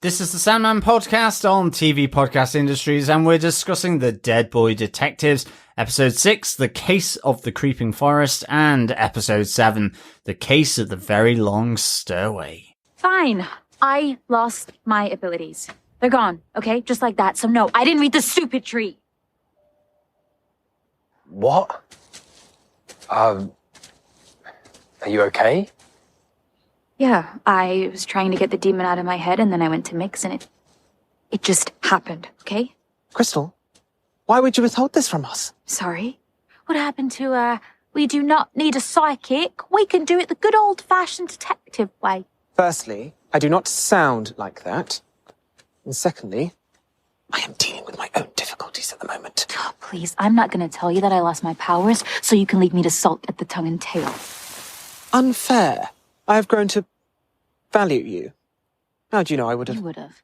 This is the Sandman podcast on TV Podcast Industries, and we're discussing The Dead Boy Detectives, Episode 6, The Case of the Creeping Forest, and Episode 7, The Case of the Very Long Stairway. Fine. I lost my abilities. They're gone, okay? Just like that. So no, I didn't read the stupid tree. What? Are you okay? Yeah, I was trying to get the demon out of my head, and then I went to mix, and it just happened, okay? Crystal, why would you withhold this from us? Sorry? What happened to, we do not need a psychic. We can do it the good old-fashioned detective way. Firstly, I do not sound like that. And secondly, I am dealing with my own difficulties at the moment. Oh, please, I'm not going to tell you that I lost my powers so you can leave me to sulk at the tongue and tail. Unfair. I have grown to value you. How do you know I would have? You would have.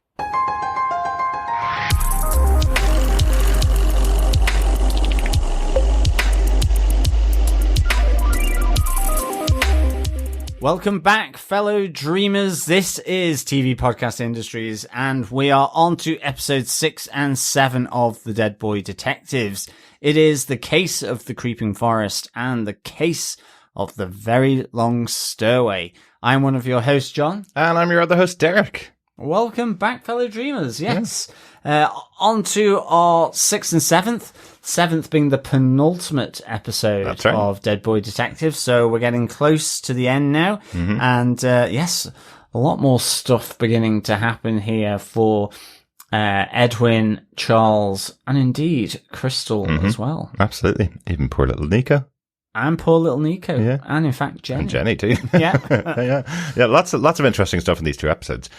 Welcome back, fellow dreamers. This is TV Podcast Industries, and we are on to episode 6 and 7 of The Dead Boy Detectives. It is The Case of the Creeping Forest and The Case of the Very Long Stairway. I'm one of your hosts, John. And I'm your other host, Derek. Welcome back, fellow dreamers. Yes. On to our 6th and 7th. 7th being the penultimate episode of Dead Boy Detective. So we're getting close to the end now. Mm-hmm. And yes, a lot more stuff beginning to happen here for Edwin, Charles, and indeed Crystal as well. Absolutely. Even poor little Nico. And poor little Nico. Yeah. And in fact, Jenny. And Jenny too. Yeah. Yeah. Lots of interesting stuff in these two episodes.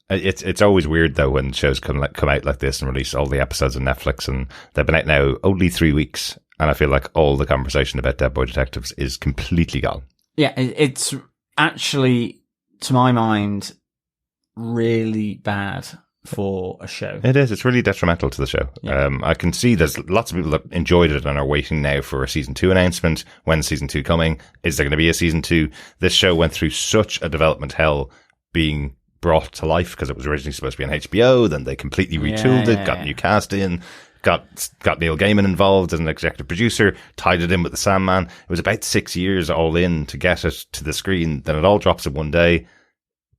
It's always weird though when shows come out like this and release all the episodes on Netflix, and they've been out now only 3 weeks, and I feel like all the conversation about Dead Boy Detectives is completely gone. Yeah, it's actually, to my mind, really bad for a show. It is. It's really detrimental to the show. Yeah. I can see there's lots of people that enjoyed it and are waiting now for a season 2 announcement. When's season 2 coming? Is there going to be a season 2? This show went through such a development hell being brought to life because it was originally supposed to be on HBO. Then they completely retooled it, got new cast in, got Neil Gaiman involved as an executive producer, tied it in with the Sandman. It was about 6 years all in to get it to the screen. Then it all drops in one day.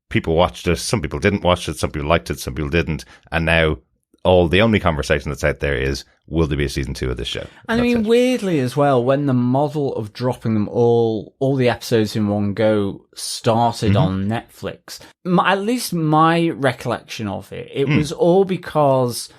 People watched it. Some people didn't watch it. Some people liked it. Some people didn't. And now the only conversation that's out there is, will there be a season 2 of this show? And I mean, weirdly as well, when the model of dropping them all the episodes in one go started on Netflix, at least my recollection of it was all because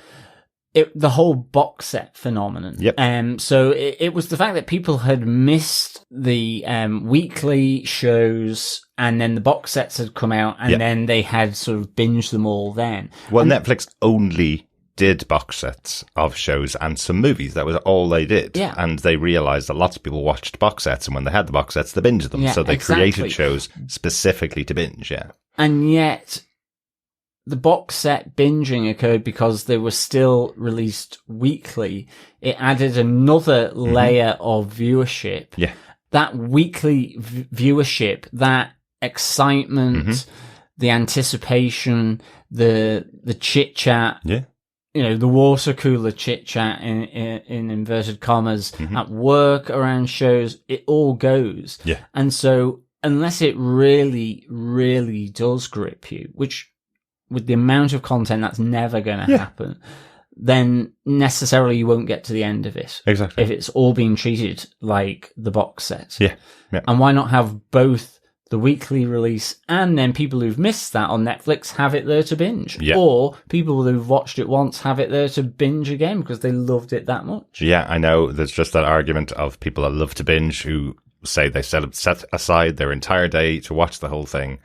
the whole box set phenomenon. Yep. So it was the fact that people had missed the weekly shows, and then the box sets had come out, and then they had sort of binged them all then. Well, Netflix only did box sets of shows and some movies. That was all they did. Yeah. And they realized that lots of people watched box sets, and when they had the box sets, they binged them. Yeah, so they exactly. created shows specifically to binge, yeah. And yet the box set binging occurred because they were still released weekly. It added another layer of viewership. Yeah. That weekly viewership, that excitement, the anticipation, the chit chat. Yeah. You know, the water cooler chit chat in inverted commas at work, around shows, it all goes. Yeah. And so unless it really, really does grip you, which with the amount of content that's never going to happen, then necessarily you won't get to the end of it. Exactly. If it's all being treated like the box set. Yeah. And why not have both the weekly release and then people who've missed that on Netflix have it there to binge? Yeah. Or people who've watched it once have it there to binge again because they loved it that much. Yeah, I know. There's just that argument of people that love to binge who say they set aside their entire day to watch the whole thing.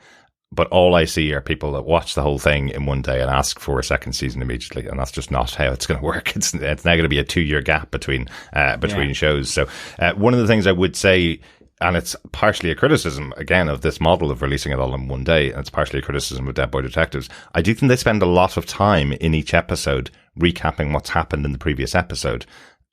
But all I see are people that watch the whole thing in one day and ask for a second season immediately, and that's just not how it's going to work. It's now going to be a 2-year gap between shows. So one of the things I would say, and it's partially a criticism again of this model of releasing it all in one day, and it's partially a criticism of Dead Boy Detectives, I do think they spend a lot of time in each episode recapping what's happened in the previous episode,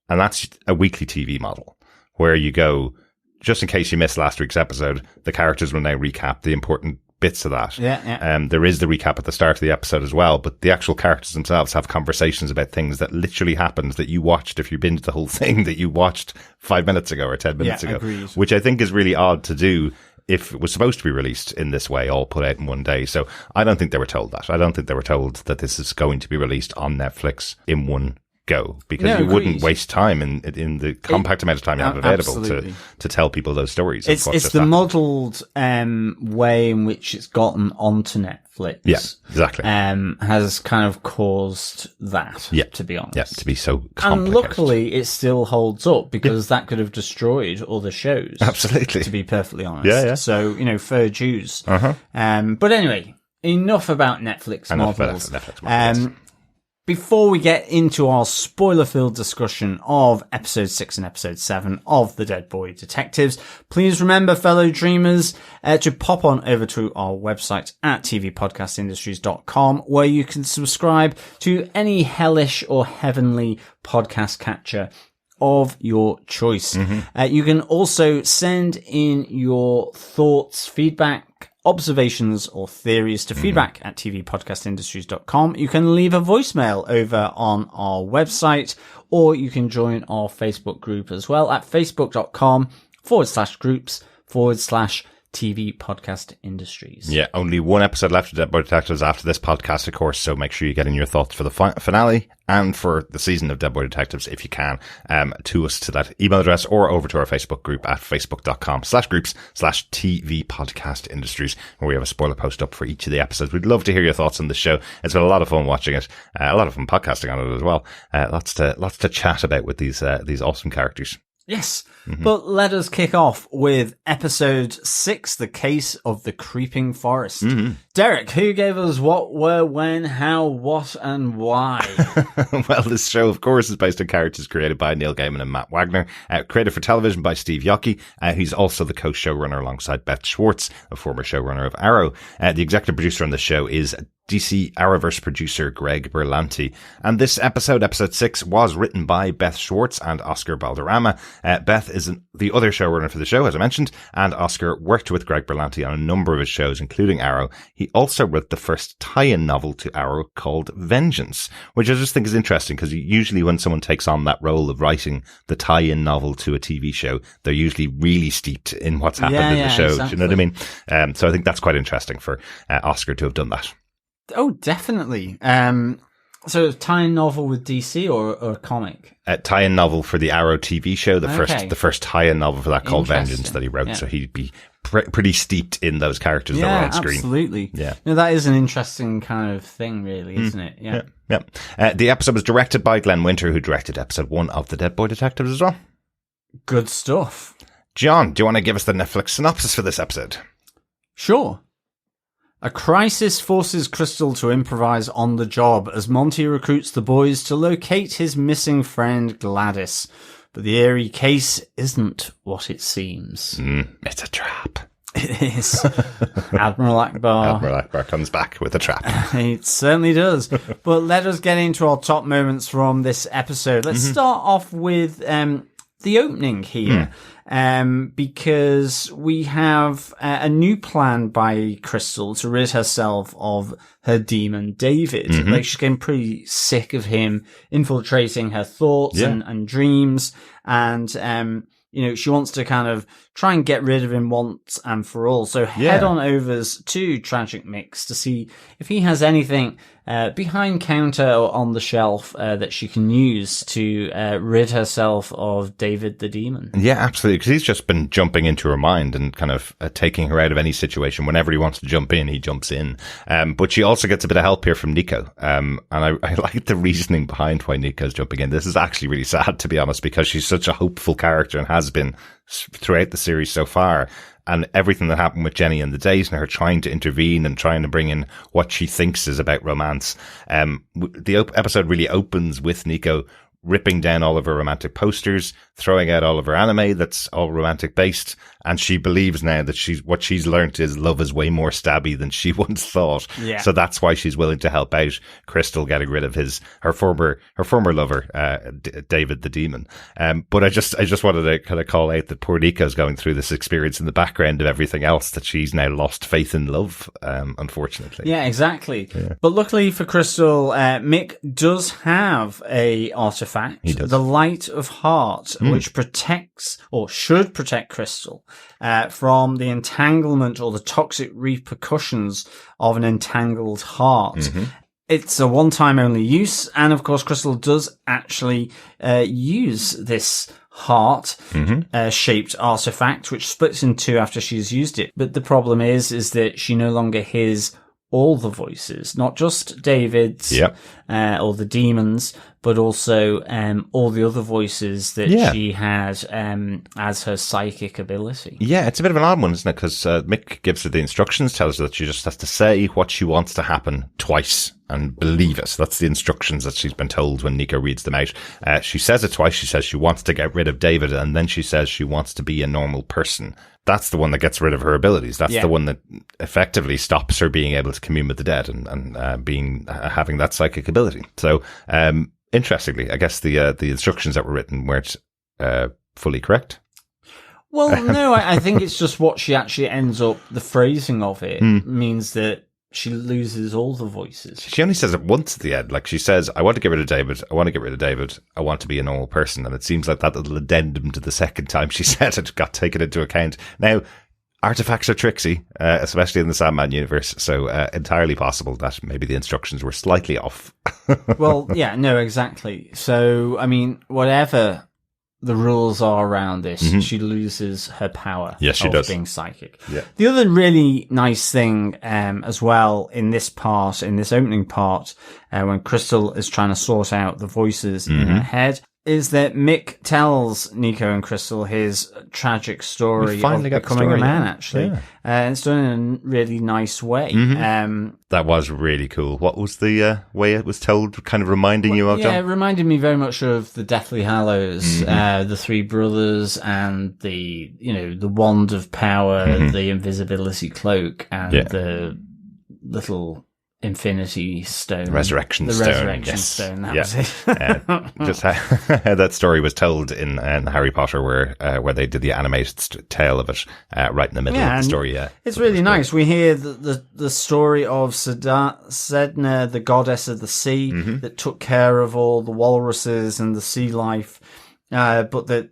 and that's a weekly TV model where you go, just in case you missed last week's episode, the characters will now recap the important bits of that. Yeah. There is the recap at the start of the episode as well, but the actual characters themselves have conversations about things that literally happened that you watched, if you binged the whole thing, that you watched 5 minutes ago or 10 minutes ago. Agreed. Which I think is really odd to do if it was supposed to be released in this way, all put out in one day. So I don't think they were told that. I don't think they were told that this is going to be released on Netflix in one go, because you wouldn't waste time in the compact amount of time you have available to tell people those stories. It's the modelled way in which it's gotten onto Netflix. Yeah, exactly. Has kind of caused that, to be honest. Yeah, to be so complicated. And luckily it still holds up, because that could have destroyed other shows. Absolutely. To be perfectly honest. Yeah. So, fair dues. Uh-huh. But anyway, enough about Netflix models. Netflix models. Before we get into our spoiler-filled discussion of episode 6 and episode 7 of The Dead Boy Detectives, please remember, fellow dreamers, to pop on over to our website at tvpodcastindustries.com, where you can subscribe to any hellish or heavenly podcast catcher of your choice. You can also send in your thoughts, feedback, observations or theories to feedback at tvpodcastindustries.com. You can leave a voicemail over on our website, or you can join our Facebook group as well at facebook.com/groups/TV Podcast Industries. Yeah, only one episode left of Dead Boy Detectives after this podcast, of course, so make sure you get in your thoughts for the finale and for the season of Dead Boy Detectives, if you can, to us to that email address, or over to our Facebook group at facebook.com/groups/TV Podcast Industries, where we have a spoiler post up for each of the episodes. We'd love to hear your thoughts on the show. It's been a lot of fun watching it, a lot of fun podcasting on it as well. Lots to chat about with these awesome characters. Yes, but let us kick off with episode 6, The Case of the Creeping Forest. Derek, who gave us what, where, when, how, what, and why? Well, this show, of course, is based on characters created by Neil Gaiman and Matt Wagner, created for television by Steve Yockey. He's also the co-showrunner alongside Beth Schwartz, a former showrunner of Arrow. The executive producer on the show is DC Arrowverse producer Greg Berlanti. And this episode 6, was written by Beth Schwartz and Oscar Balderrama. Beth is the other showrunner for the show, as I mentioned, and Oscar worked with Greg Berlanti on a number of his shows, including Arrow. He also wrote the first tie-in novel to Arrow called Vengeance, which I just think is interesting, because usually when someone takes on that role of writing the tie-in novel to a TV show, they're usually really steeped in what's happened in the show. Exactly. Do you know what I mean? So I think that's quite interesting for Oscar to have done that. Oh, definitely. So a tie-in novel with DC or a comic? A tie-in novel for the Arrow TV show, the first tie-in novel for that called Vengeance that he wrote. Yeah. So he'd be pretty steeped in those characters that were on screen. Absolutely. Yeah, that is an interesting kind of thing, really, isn't it? Yeah. The episode was directed by Glenn Winter, who directed episode 1 of The Dead Boy Detectives as well. Good stuff. John, do you want to give us the Netflix synopsis for this episode? Sure. A crisis forces Crystal to improvise on the job as Monty recruits the boys to locate his missing friend Gladys. But the eerie case isn't what it seems. It's a trap. It is. Admiral Akbar. Admiral Akbar comes back with a trap. It certainly does. But let us get into our top moments from this episode. Let's start off with the opening here. Because we have a new plan by Crystal to rid herself of her demon, David. Like, she's getting pretty sick of him infiltrating her thoughts and dreams. And, she wants to kind of try and get rid of him once and for all. So head on over to Tragic Mix to see if he has anything behind counter or on the shelf that she can use to rid herself of David the Demon. Yeah, absolutely, because he's just been jumping into her mind and kind of taking her out of any situation. Whenever he wants to jump in, he jumps in. But she also gets a bit of help here from Nico. And I like the reasoning behind why Nico's jumping in. This is actually really sad, to be honest, because she's such a hopeful character and has been throughout the series so far. And everything that happened with Jenny and the Days and her trying to intervene and trying to bring in what she thinks is about romance. The episode really opens with Nico ripping down all of her romantic posters, throwing out all of her anime that's all romantic based, and she believes now that what she's learnt is love is way more stabby than she once thought. Yeah. So that's why she's willing to help out Crystal getting rid of her former lover, David the Demon. But I just wanted to kind of call out that poor Nico's going through this experience in the background of everything else, that she's now lost faith in love, unfortunately. Yeah, exactly. Yeah. But luckily for Crystal, Mick does have a artifact, the Light of Heart, which protects, or should protect, Crystal from the entanglement or the toxic repercussions of an entangled heart. Mm-hmm. It's a one-time only use, and of course Crystal does actually use this heart shaped artifact, which splits in two after she's used it. But the problem is that she no longer hears all the voices, not just David's or the demons, but also all the other voices that she had as her psychic ability. Yeah, it's a bit of an odd one, isn't it? Because Mick gives her the instructions, tells her that she just has to say what she wants to happen twice and believe it. That's the instructions that she's been told when Nico reads them out. She says it twice. She says she wants to get rid of David, and then she says she wants to be a normal person. That's the one that gets rid of her abilities. That's the one that effectively stops her being able to commune with the dead and having that psychic ability. So, interestingly, I guess the instructions that were written weren't fully correct. Well, no, I think it's just what she actually ends up. The phrasing of it means that she loses all the voices. She only says it once at the end. Like, she says, I want to get rid of David. I want to get rid of David. I want to be a normal person. And it seems like that little addendum to the second time she said it got taken into account. Now, artifacts are tricksy, especially in the Sandman universe. So entirely possible that maybe the instructions were slightly off. Well, yeah, no, exactly. So, I mean, whatever the rules are around this, she loses her power of being psychic. Yeah. The other really nice thing as well in this opening part, when Crystal is trying to sort out the voices in her head, is that Mick tells Nico and Crystal his tragic story of becoming a man, actually. Yeah. And it's done in a really nice way. That was really cool. What was the way it was told, kind of reminding you of, John? Yeah, it reminded me very much of the Deathly Hallows, the three brothers and the wand of power, the invisibility cloak, and the little Infinity Stone. Resurrection Stone. Resurrection Stone, that was it. Just how that story was told in Harry Potter, where they did the animated tale of it right in the middle of the story. Yeah, it's really nice. We hear the story of Sedna, the goddess of the sea, that took care of all the walruses and the sea life, but that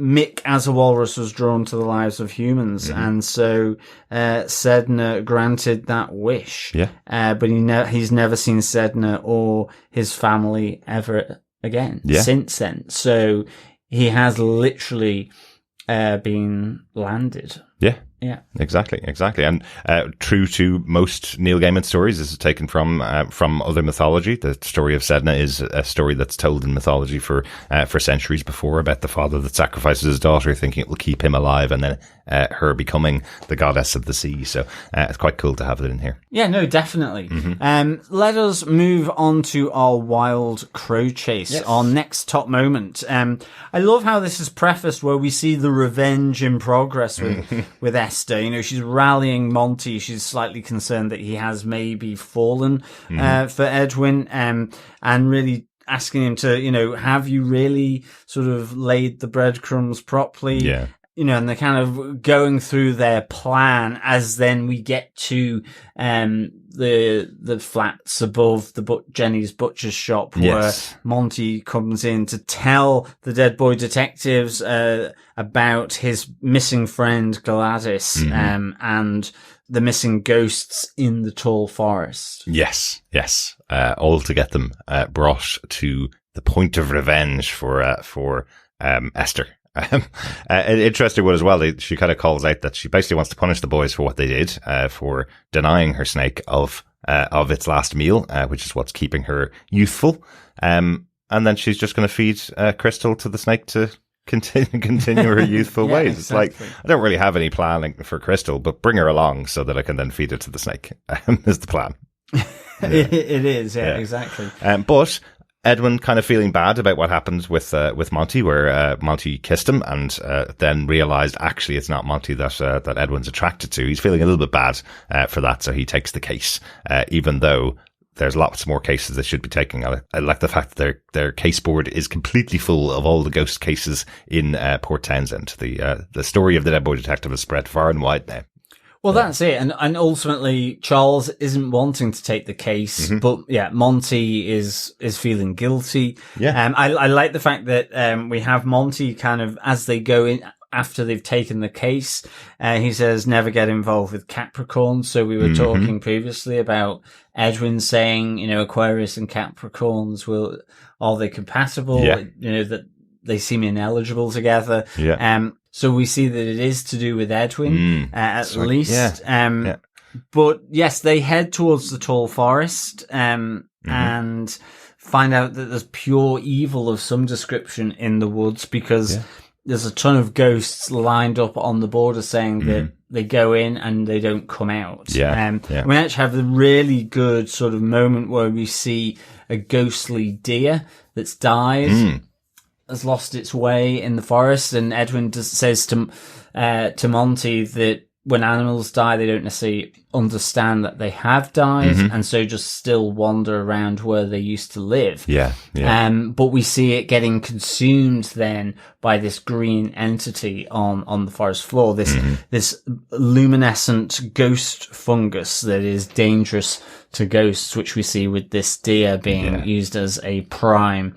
Mick, as a walrus, was drawn to the lives of humans, and so Sedna granted that wish. Yeah, but he's never seen Sedna or his family ever again since then. So he has literally been landed. Yeah, exactly. And true to most Neil Gaiman stories, this is taken from other mythology. The story of Sedna is a story that's told in mythology for centuries before, about the father that sacrifices his daughter, thinking it will keep him alive, and then her becoming the goddess of the sea. So it's quite cool to have it in here. Yeah, no, definitely. Let us move on to our wild crow chase, our next top moment. I love how this is prefaced, where we see the revenge in progress with Esther. She's rallying Monty. She's slightly concerned that he has maybe fallen for Edwin, and really asking him to, have you really sort of laid the breadcrumbs properly? Yeah. And they're kind of going through their plan, as then we get to the flats above Jenny's butcher's shop, where Monty comes in to tell the Dead Boy detectives about his missing friend Gladys, and the missing ghosts in the tall forest. Yes. All to get them brought to the point of revenge for Esther. An interesting one as well. She kind of calls out that she basically wants to punish the boys for what they did, for denying her snake of its last meal, which is what's keeping her youthful. And then she's just going to feed Crystal to the snake to continue her youthful ways. Exactly. It's like, I don't really have any plan for Crystal, but bring her along so that I can then feed it to the snake. Is the plan. It is, exactly. But Edwin kind of feeling bad about what happened with Monty, where Monty kissed him and then realized actually it's not Monty that Edwin's attracted to. He's feeling a little bit bad for that, so he takes the case, even though there's lots more cases they should be taking. I like the fact that their case board is completely full of all the ghost cases in Port Townsend. The story of the Dead Boy Detective has spread far and wide now. Well, that's it. And ultimately, Charles isn't wanting to take the case, but yeah, Monty is feeling guilty. Yeah. I like the fact that, we have Monty kind of, as they go in, after they've taken the case, he says, never get involved with Capricorn. So we were talking previously about Edwin saying, Aquarius and Capricorns are they compatible? Yeah. That they seem ineligible together. Yeah. So we see that it is to do with Edwin, at least. Yeah. But yes, they head towards the tall forest, and find out that there's pure evil of some description in the woods because there's a ton of ghosts lined up on the border saying that they go in and they don't come out. We actually have a really good sort of moment where we see a ghostly deer that's died, has lost its way in the forest, and Edwin says to Monty that when animals die, they don't necessarily understand that they have died, and so just still wander around where they used to live. But we see it getting consumed then by this green entity on the forest floor, this luminescent ghost fungus that is dangerous to ghosts, which we see with this deer being used as a prime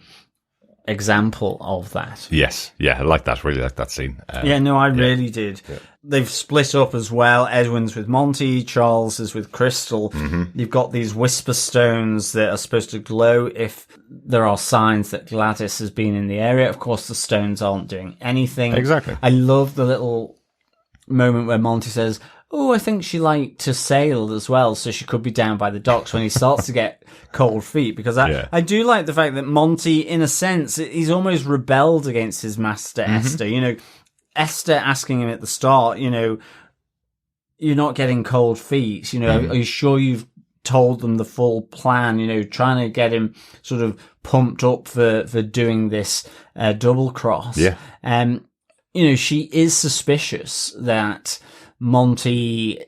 example of that. Yes. Yeah, I like that. Really like that scene. I really did. Yeah. They've split up as well. Edwin's with Monty, Charles is with Crystal. You've got these whisper stones that are supposed to glow if there are signs that Gladys has been in the area. Of course, the stones aren't doing anything. Exactly. I love the little moment where Monty says, I think she liked to sail as well, so she could be down by the docks when he starts to get cold feet. Because I do like the fact that Monty, in a sense, he's almost rebelled against his master, Esther. Esther asking him at the start, you're not getting cold feet. Are you sure you've told them the full plan? Trying to get him sort of pumped up for doing this double cross. She is suspicious that Monty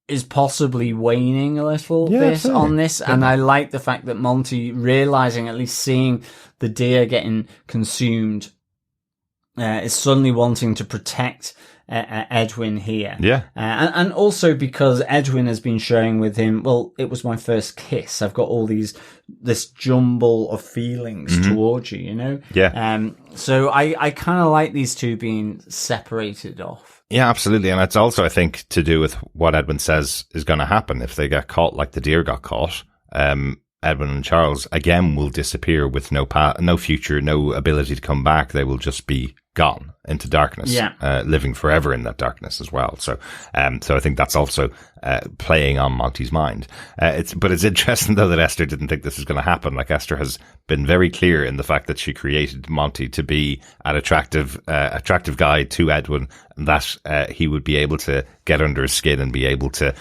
is possibly waning a little bit on this. And I like the fact that Monty, realizing, at least seeing the deer getting consumed, is suddenly wanting to protect Edwin here. And also because Edwin has been sharing with him, well, it was my first kiss. I've got this jumble of feelings towards you, So I kind of like these two being separated off. Yeah, absolutely. And it's also, I think, to do with what Edwin says is going to happen. If they get caught like the deer got caught, Edwin and Charles, again, will disappear with no future, no ability to come back. They will just be gone into darkness, living forever in that darkness as well. So I think that's also playing on Monty's mind. But it's interesting though that Esther didn't think this was going to happen. Like, Esther has been very clear in the fact that she created Monty to be an attractive guy to Edwin, and that he would be able to get under his skin and be able to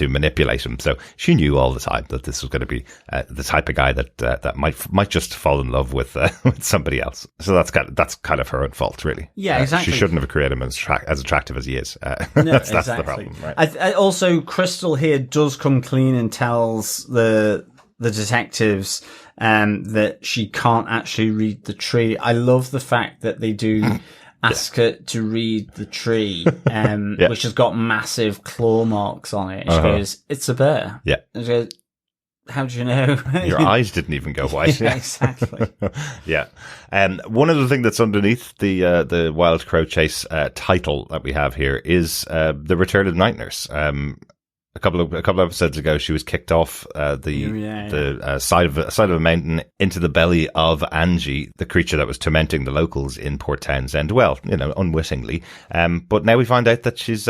manipulate him. So she knew all the time that this was going to be the type of guy that might just fall in love with somebody else. So that's kind of her own fault, really. Yeah, exactly. She shouldn't have created him as attractive as he is. No, that's exactly. the problem, right? Also, Crystal here does come clean and tells the detectives that she can't actually read the tree. I love the fact that they do ask her to read the tree, which has got massive claw marks on it. She goes, "It's a bear." Yeah. She goes, how do you know? Your eyes didn't even go white. Yeah, exactly. Yeah. One of the things that's underneath the Wild Crow Chase title that we have here is the Return of the Night Nurse. A couple of episodes ago, she was kicked off the side of a mountain into the belly of Angie, the creature that was tormenting the locals in Port Townsend. Well, unwittingly. But now we find out that she's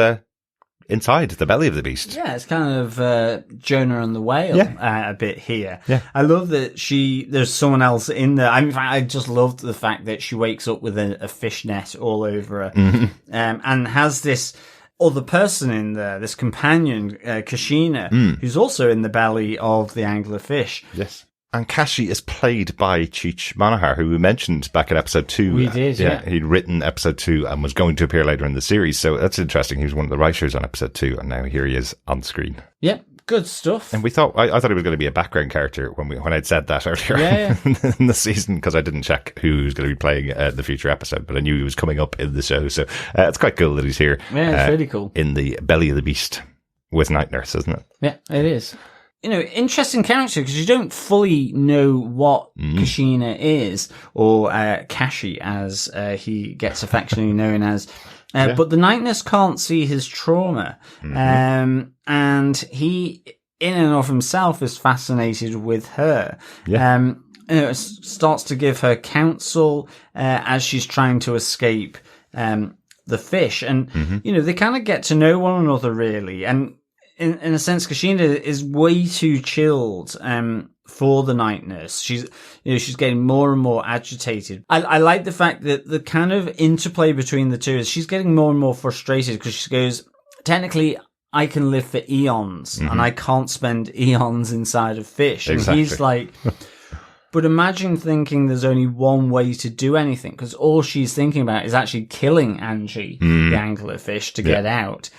inside the belly of the beast. Yeah, it's kind of Jonah and the whale a bit here. Yeah. I love that there's someone else in there. I just loved the fact that she wakes up with a fishnet all over her, and has this other person in there, this companion, Kashina, who's also in the belly of the anglerfish. Yes. And Kashi is played by Cheech Manohar, who we mentioned back in episode 2. We did, yeah. He'd written episode 2 and was going to appear later in the series. So that's interesting. He was one of the writers on episode 2, and now here he is on screen. Yep, good stuff. And we thought, I thought he was going to be a background character when I'd said that earlier in the season, because I didn't check who was going to be playing the future episode, but I knew he was coming up in the show. So it's quite cool that he's here. Yeah, it's really cool. In the belly of the beast with Night Nurse, isn't it? Yeah, it is. Interesting character, because you don't fully know what Kushina is, or Kashi, as he gets affectionately known as. But the Night Nurse can't see his trauma. And he, in and of himself, is fascinated with her. Yeah. Starts to give her counsel as she's trying to escape the fish. And, they kind of get to know one another, really. And in a sense, Kushina is way too chilled for the Night Nurse. She's getting more and more agitated. I like the fact that the kind of interplay between the two is she's getting more and more frustrated, because she goes, technically, I can live for eons, and I can't spend eons inside of fish. Exactly. And he's like, but imagine thinking there's only one way to do anything, because all she's thinking about is actually killing Angie, the anglerfish, to get out.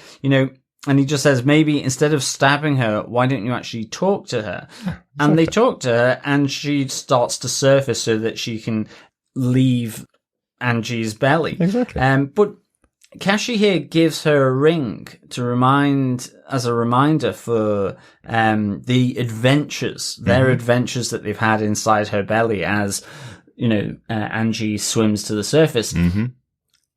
And he just says, maybe instead of stabbing her, why don't you actually talk to her? And they talk to her, and she starts to surface so that she can leave Angie's belly. Exactly. But Kashi here gives her a ring as a reminder for the adventures, their adventures that they've had inside her belly as, Angie swims to the surface. And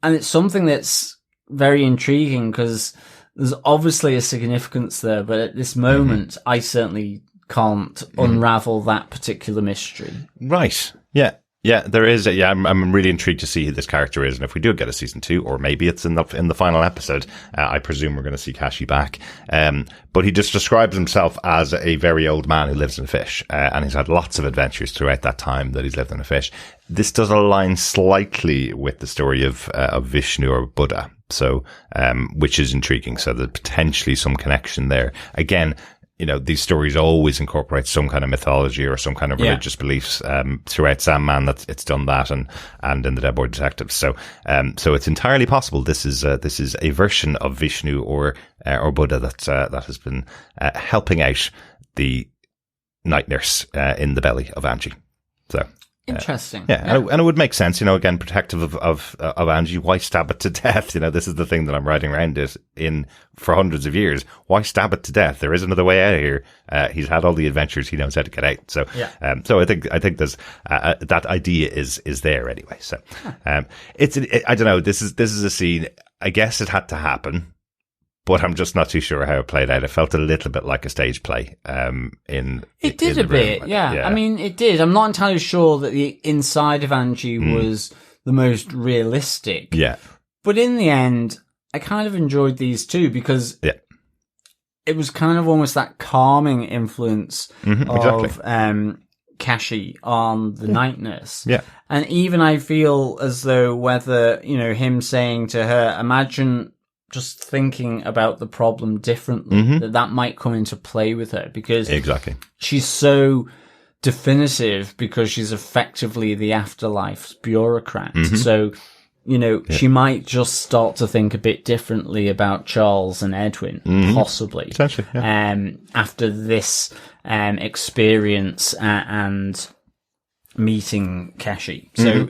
it's something that's very intriguing, because there's obviously a significance there, but at this moment, I certainly can't unravel that particular mystery. Right. Yeah. Yeah, there is. I'm really intrigued to see who this character is, and if we do get a season 2, or maybe it's in the final episode, I presume we're going to see Kashi back. But he just describes himself as a very old man who lives in a fish, and he's had lots of adventures throughout that time that he's lived in a fish. This does align slightly with the story of Vishnu or Buddha, so which is intriguing. So there's potentially some connection there. Again, these stories always incorporate some kind of mythology or some kind of religious beliefs, throughout Sandman. It's done that, and in the Dead Boy Detectives. So it's entirely possible this is a version of Vishnu or Buddha that has been helping out the Night Nurse in the belly of Angie. So. Interesting. And it would make sense, again, protective of Angie. Why stab it to death? This is the thing that I'm riding around it in for hundreds of years. Why stab it to death? There is another way out of here. He's had all the adventures. He knows how to get out. So, so I think there's, that idea is there anyway. So, I don't know. This is a scene. I guess it had to happen, but I'm just not too sure how it played out. It felt a little bit like a stage play. It did a bit, yeah. I mean, it did. I'm not entirely sure that the inside of Angie was the most realistic. Yeah. But in the end, I kind of enjoyed these two, because it was kind of almost that calming influence of Kashi on the Night Nurse. Yeah. And even I feel as though whether, him saying to her, imagine just thinking about the problem differently, that might come into play with her, because she's so definitive, because she's effectively the afterlife's bureaucrat. So, she might just start to think a bit differently about Charles and Edwin, possibly, potentially, after this experience and meeting Kashi. So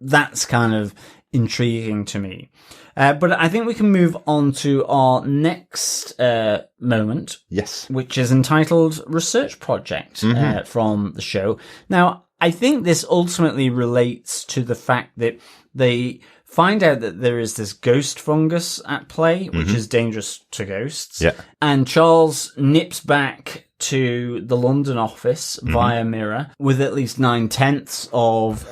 that's kind of intriguing to me. But I think we can move on to our next moment. Yes. Which is entitled Research Project from the show. Now, I think this ultimately relates to the fact that they find out that there is this ghost fungus at play, which is dangerous to ghosts. Yeah. And Charles nips back to the London office via mirror with at least 9/10 of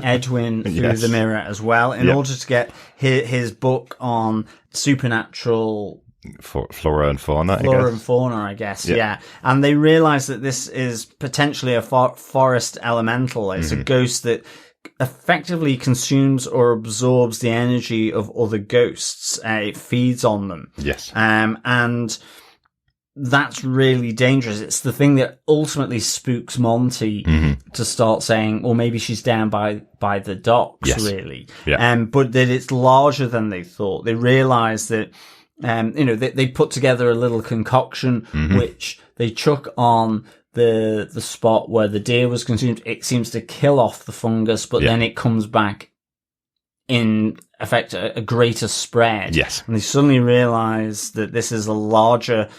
Edwin through the mirror as well, in order to get his book on supernatural flora and fauna. I guess. Yeah. And they realize that this is potentially a forest elemental. It's a ghost that effectively consumes or absorbs the energy of other ghosts. It feeds on them. Yes. And that's really dangerous. It's the thing that ultimately spooks Monty to start saying, well, maybe she's down by the docks, really. Yeah. But that it's larger than they thought. They realize that, they put together a little concoction, which they chuck on the spot where the deer was consumed. It seems to kill off the fungus, but then it comes back in effect a greater spread. Yes. And they suddenly realize that this is a larger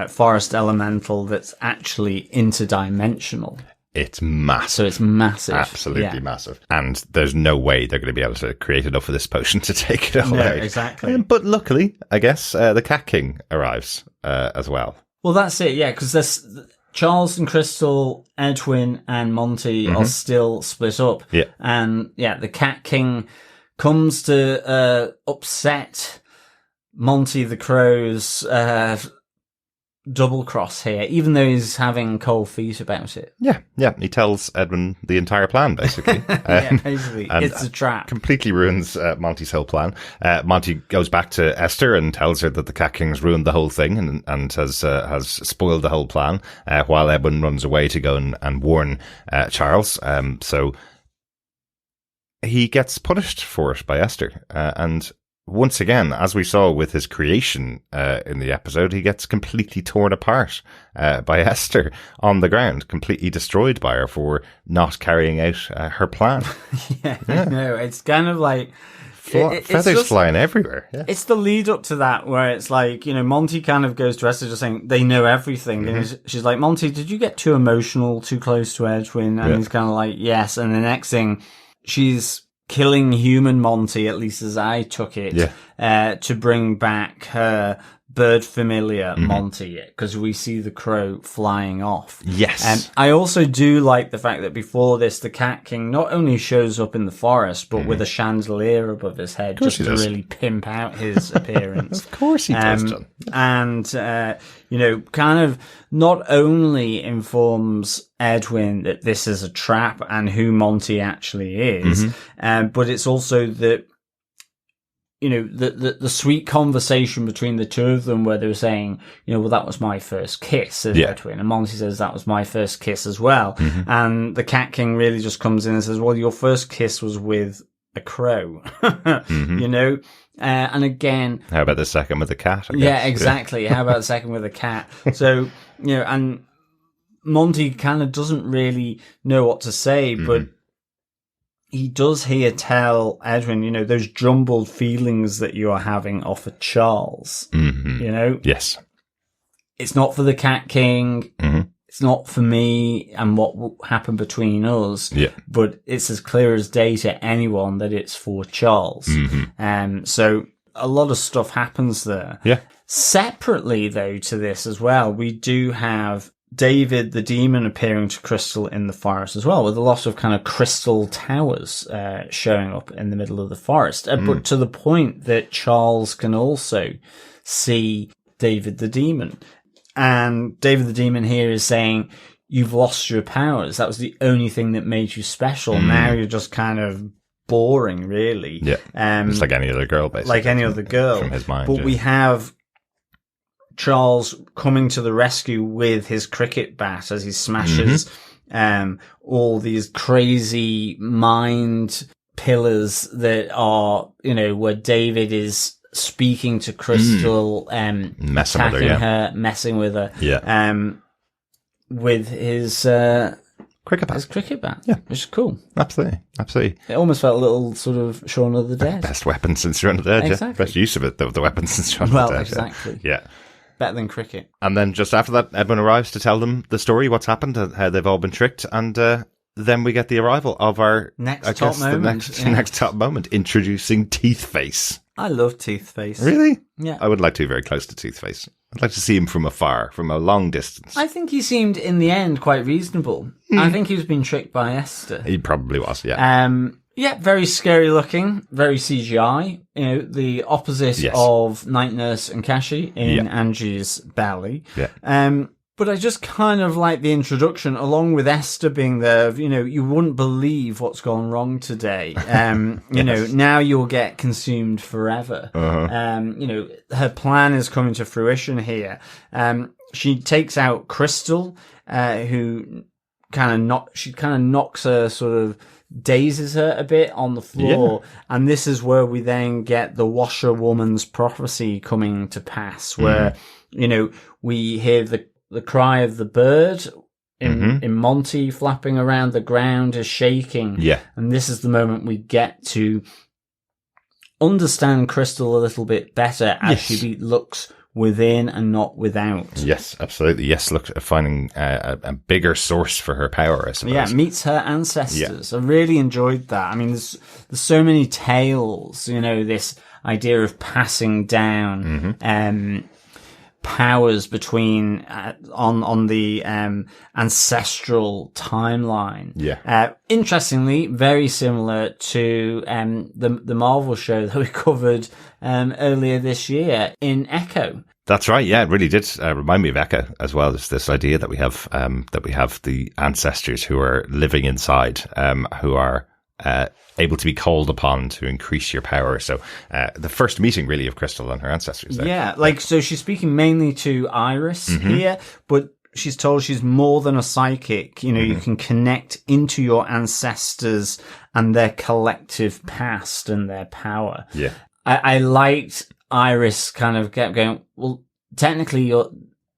forest elemental that's actually interdimensional. It's massive. So it's massive. Absolutely massive. And there's no way they're going to be able to create enough of this potion to take it away. No, exactly. But luckily, I guess, the Cat King arrives as well. Well, that's it, yeah, because Charles and Crystal, Edwin and Monty are still split up. Yeah. And, the Cat King comes to upset Monty the Crow's double cross here, even though he's having cold feet about it. Yeah. He tells Edwin the entire plan, basically. Basically. It's a trap. Completely ruins Monty's whole plan. Monty goes back to Esther and tells her that the Cat King's ruined the whole thing and has spoiled the whole plan, while Edwin runs away to go and warn Charles. So he gets punished for it by Esther. And once again, as we saw with his creation in the episode, he gets completely torn apart by Esther on the ground, completely destroyed by her for not carrying out her plan. I know. It's kind of like... feathers flying everywhere. Yeah. It's the lead up to that where it's like, Monty kind of goes to Esther just saying they know everything. And she's like, Monty, did you get too emotional, too close to Edwin? And he's kind of like, yes. And the next thing, she's killing human Monty, at least as I took it, to bring back her bird familiar Monty, because we see the crow flying off. Yes. And I also do like the fact that before this, the Cat King not only shows up in the forest, but with a chandelier above his head, just to really pimp out his appearance. Of course he does, John. And, kind of not only informs Edwin that this is a trap and who Monty actually is, but it's also that, the sweet conversation between the two of them where they were saying, well, that was my first kiss, says Edwin. And Monty says, that was my first kiss as well. And the Cat King really just comes in and says, well, your first kiss was with a crow, and again, how about the second with the cat? Yeah, exactly. How about the second with a cat? So, and Monty kind of doesn't really know what to say, but he does here tell Edwin, those jumbled feelings that you are having off of Charles, Yes. It's not for the Cat King. It's not for me and what will happen between us, but it's as clear as day to anyone that it's for Charles. So a lot of stuff happens there. Yeah. Separately, though, to this as well, we do have David the demon appearing to Crystal in the forest as well, with a lot of kind of crystal towers showing up in the middle of the forest. But to the point that Charles can also see David the demon. And David the demon here is saying, you've lost your powers. That was the only thing that made you special. Now you're just kind of boring, really. Yeah. It's like any other girl, basically. Like any other girl. From his mind. But we have Charles coming to the rescue with his cricket bat as he smashes all these crazy mind pillars that are, where David is speaking to Crystal, messing attacking with her, her, messing with her, with his cricket bat. His cricket bat, which is cool. Absolutely. It almost felt a little sort of Shaun of the Dead. Best weapon since Shaun of the Dead. Exactly. Best use of it, the weapon since Shaun of the Dead. Well, exactly. Yeah. Better than cricket. And then just after that, Edwin arrives to tell them the story, what's happened, how they've all been tricked, and then we get the arrival of our next top moment, introducing Teethface. I love Teethface. Really? Yeah. I would like to be very close to Teethface. I'd like to see him from afar, from a long distance. I think he seemed, in the end, quite reasonable. I think he was being tricked by Esther. He probably was, yeah. Very scary looking, very CGI. The opposite of Night Nurse and Kashi in Angie's belly. Yeah. But I just kind of like the introduction, along with Esther being there. You wouldn't believe what's gone wrong today. Now you'll get consumed forever. Her plan is coming to fruition here. she takes out Crystal, who kind of knocks her, sort of dazes her a bit on the floor. And this is where we then get the washerwoman's prophecy coming to pass, where, we hear the cry of the bird in Monty flapping around the ground is shaking. Yeah. And this is the moment we get to understand Crystal a little bit better as she looks within and not without. Yes, absolutely. Yes, look, finding a bigger source for her power, I suppose. Yeah, meets her ancestors. I really enjoyed that. I mean, there's so many tales, this idea of passing down powers between on the ancestral timeline. Yeah. Interestingly, very similar to the Marvel show that we covered earlier this year in Echo. That's right. Yeah, it really did remind me of Echo as well. There's this idea that we have the ancestors who are living inside, who are able to be called upon to increase your power. So the first meeting really of Crystal and her ancestors there. Yeah, so she's speaking mainly to Iris here, but she's told she's more than a psychic. You can connect into your ancestors and their collective past and their power. Yeah. I liked Iris kind of kept going, well, technically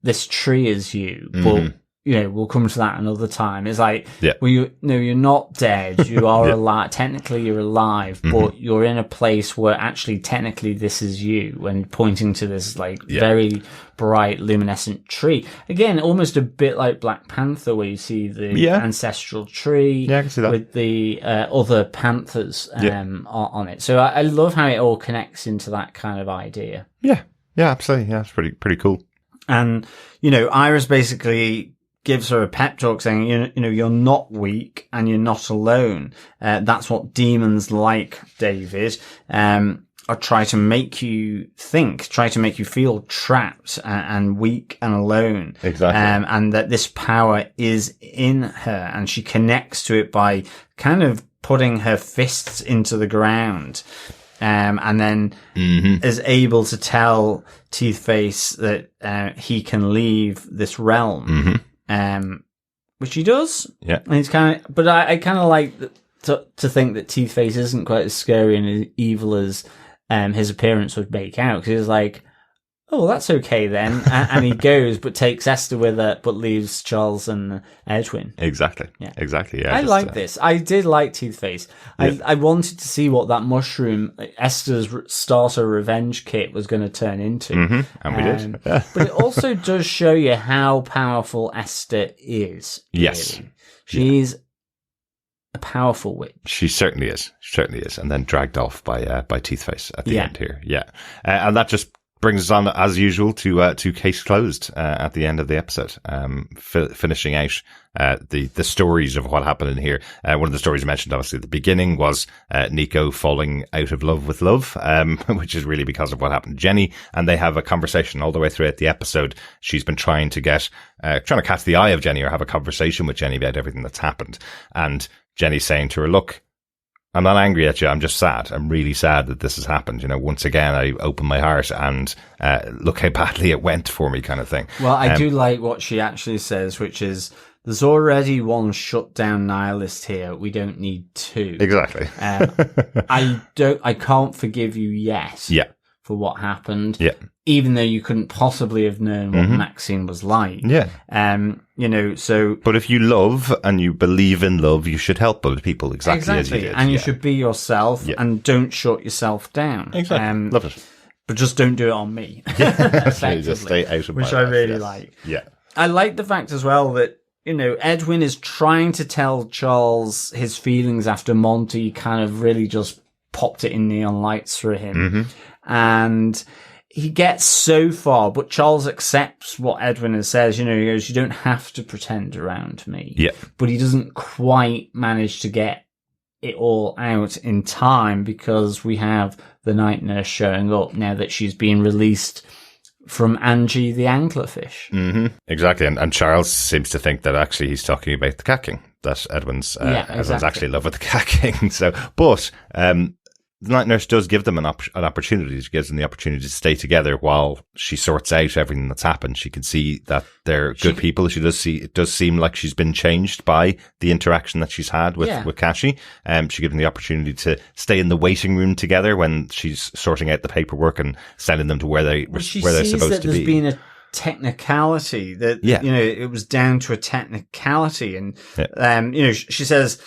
this tree is you, but we'll come to that another time. It's like, well, you're not dead. You are alive. Technically, you're alive, but you're in a place where actually, technically, this is you, and pointing to this very bright, luminescent tree. Again, almost a bit like Black Panther, where you see the ancestral tree I can see that. with the other panthers on it. So I love how it all connects into that kind of idea. Yeah, absolutely. Yeah, it's pretty cool. And Iris basically gives her a pep talk saying, you're not weak and you're not alone. That's what demons like, David, are try to make you think, try to make you feel trapped and weak and alone. Exactly. And that this power is in her, and she connects to it by kind of putting her fists into the ground. And then is able to tell Teethface that he can leave this realm. Which he does. Yeah. And he's but I kind of like to think that Teethface isn't quite as scary and as evil as his appearance would make out, because he's like, oh, that's okay then. And he goes, but takes Esther with her, but leaves Charles and Edwin. Exactly. Yeah. Exactly. Yeah. I like this. I did like Teethface. Yeah. I wanted to see what that mushroom, Esther's starter revenge kit, was going to turn into. And we did. Yeah. But it also does show you how powerful Esther is. Yes. Really. She's a powerful witch. She certainly is. And then dragged off by Teethface at the end here. Yeah. And that just brings us on, as usual, to Case Closed at the end of the episode, finishing out the stories of what happened in here. One of the stories I mentioned, obviously, at the beginning was Nico falling out of love with Love, which is really because of what happened to Jenny. And they have a conversation all the way throughout the episode. She's been trying to catch the eye of Jenny, or have a conversation with Jenny about everything that's happened. And Jenny's saying to her, look, I'm not angry at you. I'm just sad. I'm really sad that this has happened. Once again, I opened my heart and look how badly it went for me, kind of thing. Well, I do like what she actually says, which is, there's already one shut down nihilist here. We don't need two. Exactly. I can't forgive you yet. Yeah. For what happened. Yeah. Even though you couldn't possibly have known what Maxine was like. Yeah. So. But if you love and you believe in love, you should help other people exactly as you did. And you should be yourself and don't shut yourself down. Exactly. Love it. But just don't do it on me. Effectively. Just stay out of my life, I really like. Yeah. I like the fact as well that, Edwin is trying to tell Charles his feelings after Monty kind of really just popped it in neon lights for him. And he gets so far, but Charles accepts what Edwin says. He goes, you don't have to pretend around me. Yeah. But he doesn't quite manage to get it all out in time, because we have the night nurse showing up now that she's been released from Angie the anglerfish. Exactly. And Charles seems to think that actually he's talking about the cat king, that Edwin's actually in love with the cat king. So, but the night nurse does give them an opportunity. She gives them the opportunity to stay together while she sorts out everything that's happened. She can see that they're good people. It does seem like she's been changed by the interaction that she's had with Kashi. She gives them the opportunity to stay in the waiting room together when she's sorting out the paperwork and sending them to where they're supposed to be. There's been a technicality that, it was down to a technicality. And, she says,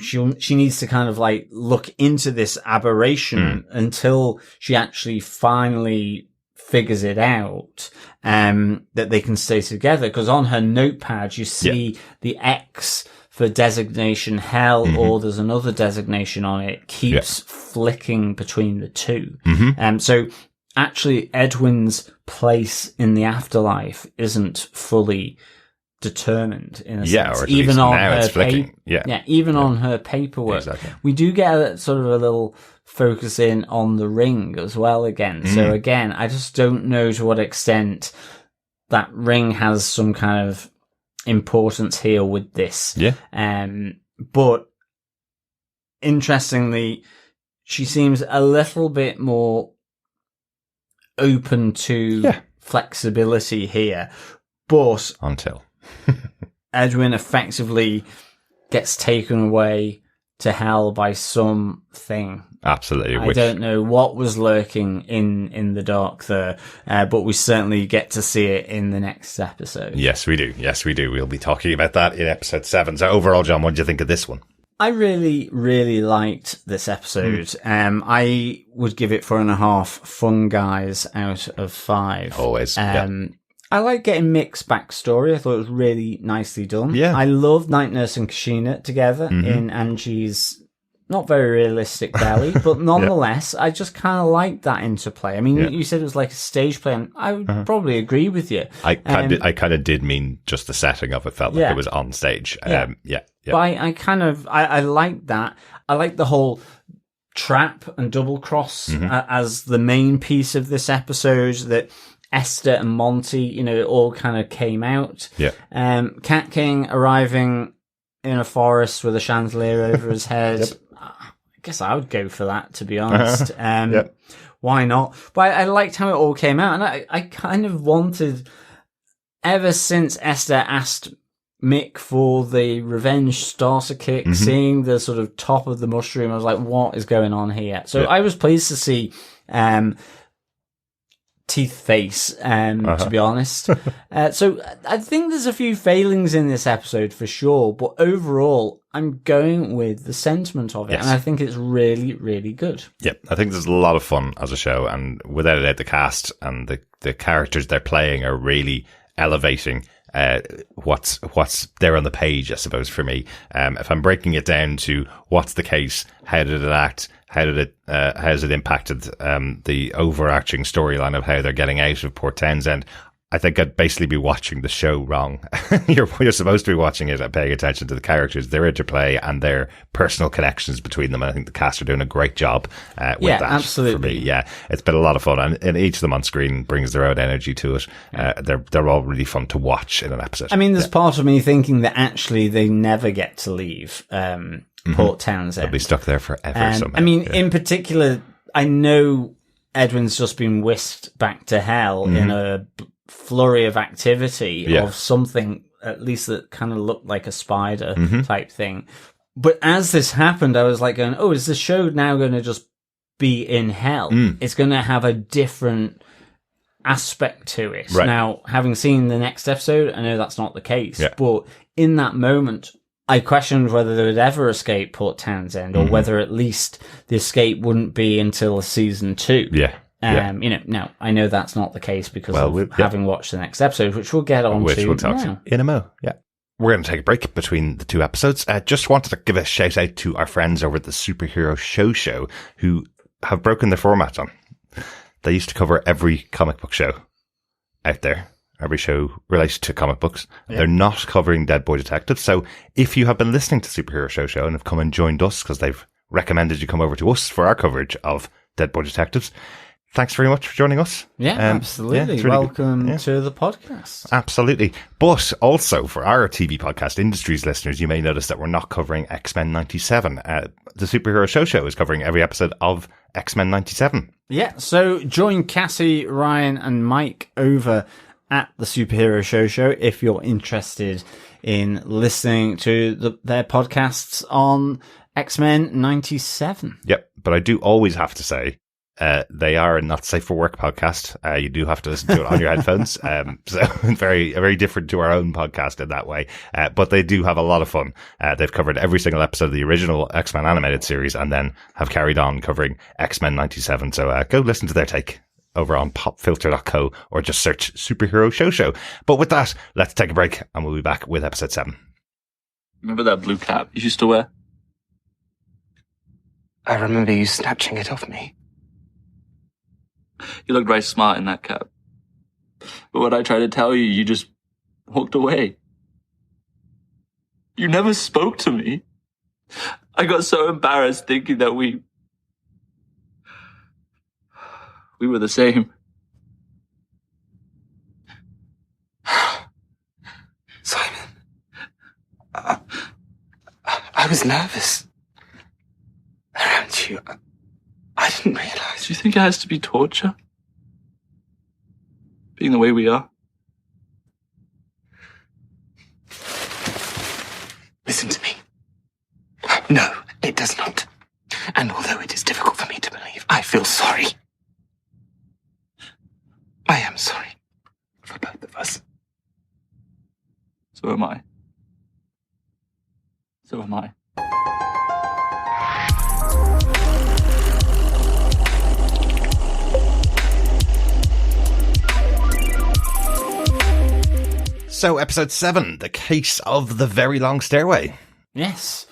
she needs to kind of like look into this aberration until she actually finally figures it out, that they can stay together. Because on her notepad, you see the X for designation hell, or there's another designation on it, keeps flicking between the two. So actually Edwin's place in the afterlife isn't fully determined in a sense. Or even on her on her paperwork. Exactly. We do get a sort of a little focus in on the ring as well again. So again, I just don't know to what extent that ring has some kind of importance here with this. But interestingly, she seems a little bit more open to flexibility here, but until Edwin effectively gets taken away to hell by something. Absolutely. I don't know what was lurking in the dark there, but we certainly get to see it in the next episode. Yes, we do. We'll be talking about that in episode 7. So overall, John, what did you think of this one? I really, really liked this episode. I would give it 4.5 fun guys out of 5. Always. I like getting mixed backstory. I thought it was really nicely done. Yeah. I love Night Nurse and Kushina together in Angie's not very realistic belly, but nonetheless, I just kind of like that interplay. I mean, you said it was like a stage play, and I would probably agree with you. I kind of did mean just the setting of it felt like it was on stage. But I like that. I like the whole trap and double cross as the main piece of this episode, that Esther and Monty, it all kind of came out. Cat King arriving in a forest with a chandelier over his head. I guess I would go for that, to be honest. Why not? But I liked how it all came out, and I kind of wanted, ever since Esther asked Mick for the revenge starter kick, seeing the sort of top of the mushroom, I was like, what is going on here? So I was pleased to see Teeth Face, to be honest. So I think there's a few failings in this episode for sure, but overall, I'm going with the sentiment of it, and I think it's really, really good. Yeah, I think there's a lot of fun as a show, and without a doubt, the cast and the characters they're playing are really elevating what's there on the page, I suppose, for me. If I'm breaking it down to what's the case, how did it act, how has it impacted the overarching storyline of how they're getting out of Port Townsend, I think I'd basically be watching the show wrong. You're supposed to be watching it and paying attention to the characters, their interplay, and their personal connections between them. And I think the cast are doing a great job with that. Absolutely. For me. Yeah, it's been a lot of fun, and each of them on screen brings their own energy to it. They're all really fun to watch in an episode. I mean, there's part of me thinking that actually they never get to leave Port Townsend. They'll be stuck there forever. Somehow. I mean, in particular, I know Edwin's just been whisked back to hell in a flurry of activity of something, at least that kind of looked like a spider type thing. But as this happened, I was like going, oh, is the show now going to just be in hell? It's going to have a different aspect to it. Right. Now, having seen the next episode, I know that's not the case, but in that moment, I questioned whether they would ever escape Port Townsend, or whether at least the escape wouldn't be until season 2. Now I know that's not the case because of having watched the next episode, which we'll get on to we'll talk now. In a mo. Yeah. We're going to take a break between the 2 episodes. Just wanted to give a shout out to our friends over at the Superhero Show who have broken their format on. They used to cover every comic book show out there. Every show related to comic books. They're not covering Dead Boy Detective. So if you have been listening to Superhero Show and have come and joined us because they've recommended you come over to us for our coverage of Dead Boy Detectives, thanks very much for joining us. Yeah, absolutely. Yeah, really welcome to the podcast. Absolutely. But also for our TV podcast industries listeners, you may notice that we're not covering X-Men 97. The Superhero Show is covering every episode of X-Men 97. Yeah, so join Cassie, Ryan and Mike over at the Superhero Show if you're interested in listening to their podcasts on X-Men 97. Yep, but I do always have to say, they are a not safe for work podcast. You do have to listen to it on your headphones. So very different to our own podcast in that way. But they do have a lot of fun. They've covered every single episode of the original X-Men animated series and then have carried on covering X-Men 97. So go listen to their take over on popfilter.co or just search Superhero Show. But with that, let's take a break and we'll be back with episode 7. Remember that blue cap you used to wear? I remember you snatching it off me. You looked very smart in that cap. But when I tried to tell you, you just walked away. You never spoke to me. I got so embarrassed thinking that we were the same. Simon, I was nervous around you. I didn't realize. Do you think it has to be torture? Being the way we are? Listen to me. No, it does not. And although it is difficult for me to believe, I feel sorry. I am sorry for both of us. So am I. So am I. So, episode 7, The Case of the Very Long Stairway. Yes.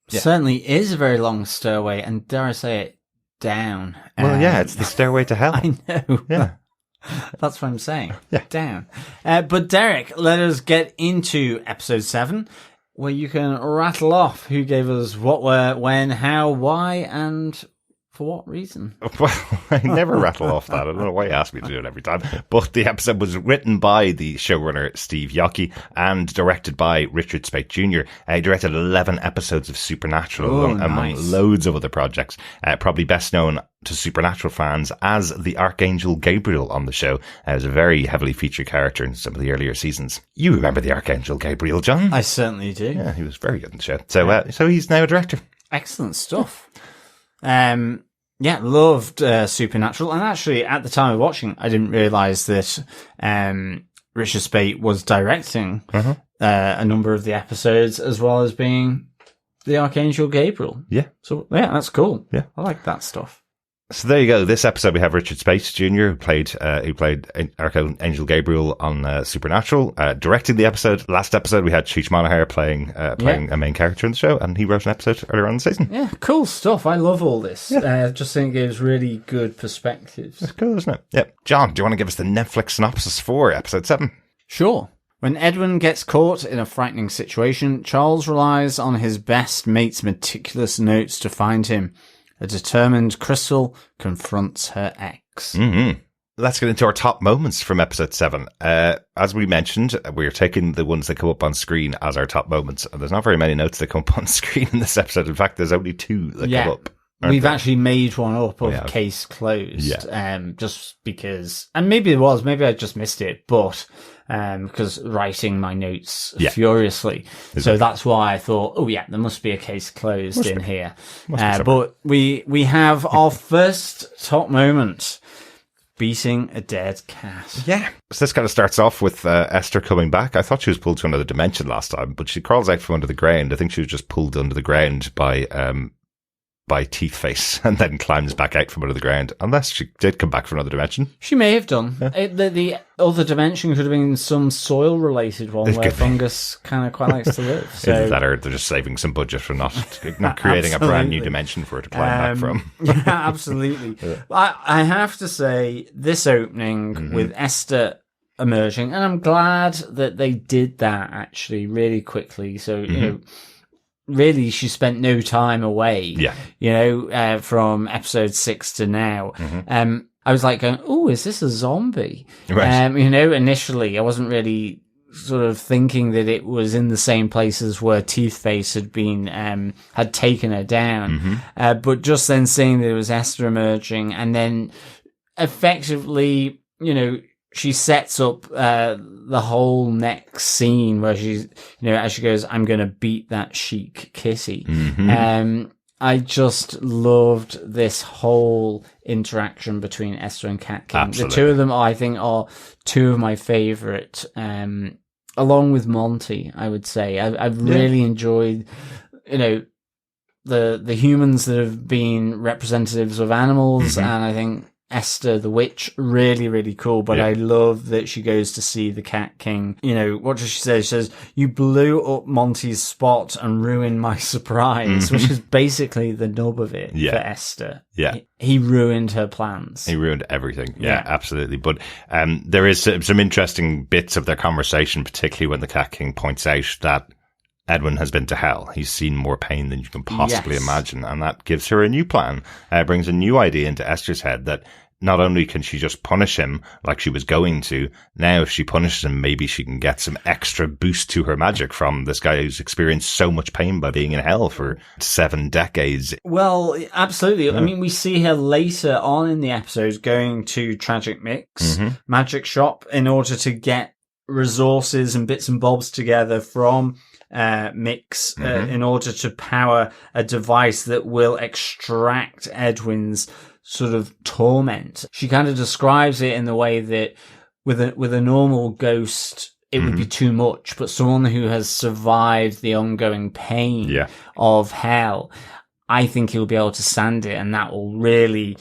Yeah. Certainly is a very long stairway, and dare I say it, down. Well, yeah, it's the stairway to hell. I know. Yeah. That's what I'm saying. Yeah. Down. But Derek, let us get into episode 7, where you can rattle off who gave us what, where, when, how, why, and for what reason? Well, I never rattle off that. I don't know why you ask me to do it every time. But the episode was written by the showrunner Steve Yockey and directed by Richard Speight Jr. He directed 11 episodes of Supernatural among loads of other projects. Probably best known to Supernatural fans as the Archangel Gabriel on the show. As a very heavily featured character in some of the earlier seasons. You remember the Archangel Gabriel, John? I certainly do. Yeah, he was very good in the show. So he's now a director. Excellent stuff. Yeah, loved Supernatural, and actually at the time of watching, I didn't realise that Richard Speight was directing a number of the episodes as well as being the Archangel Gabriel. Yeah. So yeah, that's cool. Yeah, I like that stuff. So there you go. This episode we have Richard Speight Jr. who played Archangel Gabriel on Supernatural, directing the episode. Last episode we had Cheech Monaher playing a main character in the show, and he wrote an episode earlier on in the season. Yeah, cool stuff. I love all this. Yeah. Just think it gives really good perspectives. That's cool, isn't it? Yep. John, do you want to give us the Netflix synopsis for episode 7? Sure. When Edwin gets caught in a frightening situation, Charles relies on his best mate's meticulous notes to find him. A determined Crystal confronts her ex. Mm-hmm. Let's get into our top moments from episode 7. As we mentioned, we're taking the ones that come up on screen as our top moments. And there's not very many notes that come up on screen in this episode. In fact, there's only 2 that come up. We've actually made one up of case closed. Yeah. Just because, and maybe it was, maybe I just missed it, but because writing my notes furiously. Exactly. So that's why I thought, oh yeah, there must be a case closed in here. But we have our first top moment. Beating a dead cat. Yeah. So this kind of starts off with Esther coming back. I thought she was pulled to another dimension last time, but she crawls out from under the ground. I think she was just pulled under the ground by Teeth Face and then climbs back out from under the ground. Unless she did come back from another dimension. She may have done. Yeah. The other dimension could have been some soil-related one where fungus kind of quite likes to live. So. Either that or they're just saving some budget for not creating a brand new dimension for her to climb back from. Yeah, absolutely. I have to say, this opening with Esther emerging, and I'm glad that they did that actually really quickly. So, you know, really, she spent no time away, from episode 6 to now. I was like going, "Oh, is this a zombie?" Right. Initially I wasn't really sort of thinking that it was in the same places where Teethface had been, had taken her down. But just then seeing that it was Esther emerging, and then effectively, she sets up, the whole next scene where she's, as she goes, "I'm going to beat that chic kitty." I just loved this whole interaction between Esther and Cat King. Absolutely. The two of them, I think, are two of my favorite, along with Monty, I would say. I've really enjoyed, the humans that have been representatives of animals, and I think Esther the witch, really, really cool. But I love that she goes to see the Cat King. What does she say? She says, "You blew up Monty's spot and ruined my surprise," which is basically the nub of it for Esther. Yeah. He ruined her plans. He ruined everything. Yeah, absolutely. But there is some interesting bits of their conversation, particularly when the Cat King points out that Edwin has been to hell. He's seen more pain than you can possibly imagine. And that gives her a new plan, brings a new idea into Esther's head that not only can she just punish him like she was going to, now if she punishes him, maybe she can get some extra boost to her magic from this guy who's experienced so much pain by being in hell for 7 decades. Well, absolutely. I mean, we see her later on in the episode going to Tragic Mix magic shop in order to get resources and bits and bobs together from Mix in order to power a device that will extract Edwin's sort of torment. She kind of describes it in the way that with a normal ghost, it would be too much, but someone who has survived the ongoing pain of hell, I think he'll be able to stand it, and that will really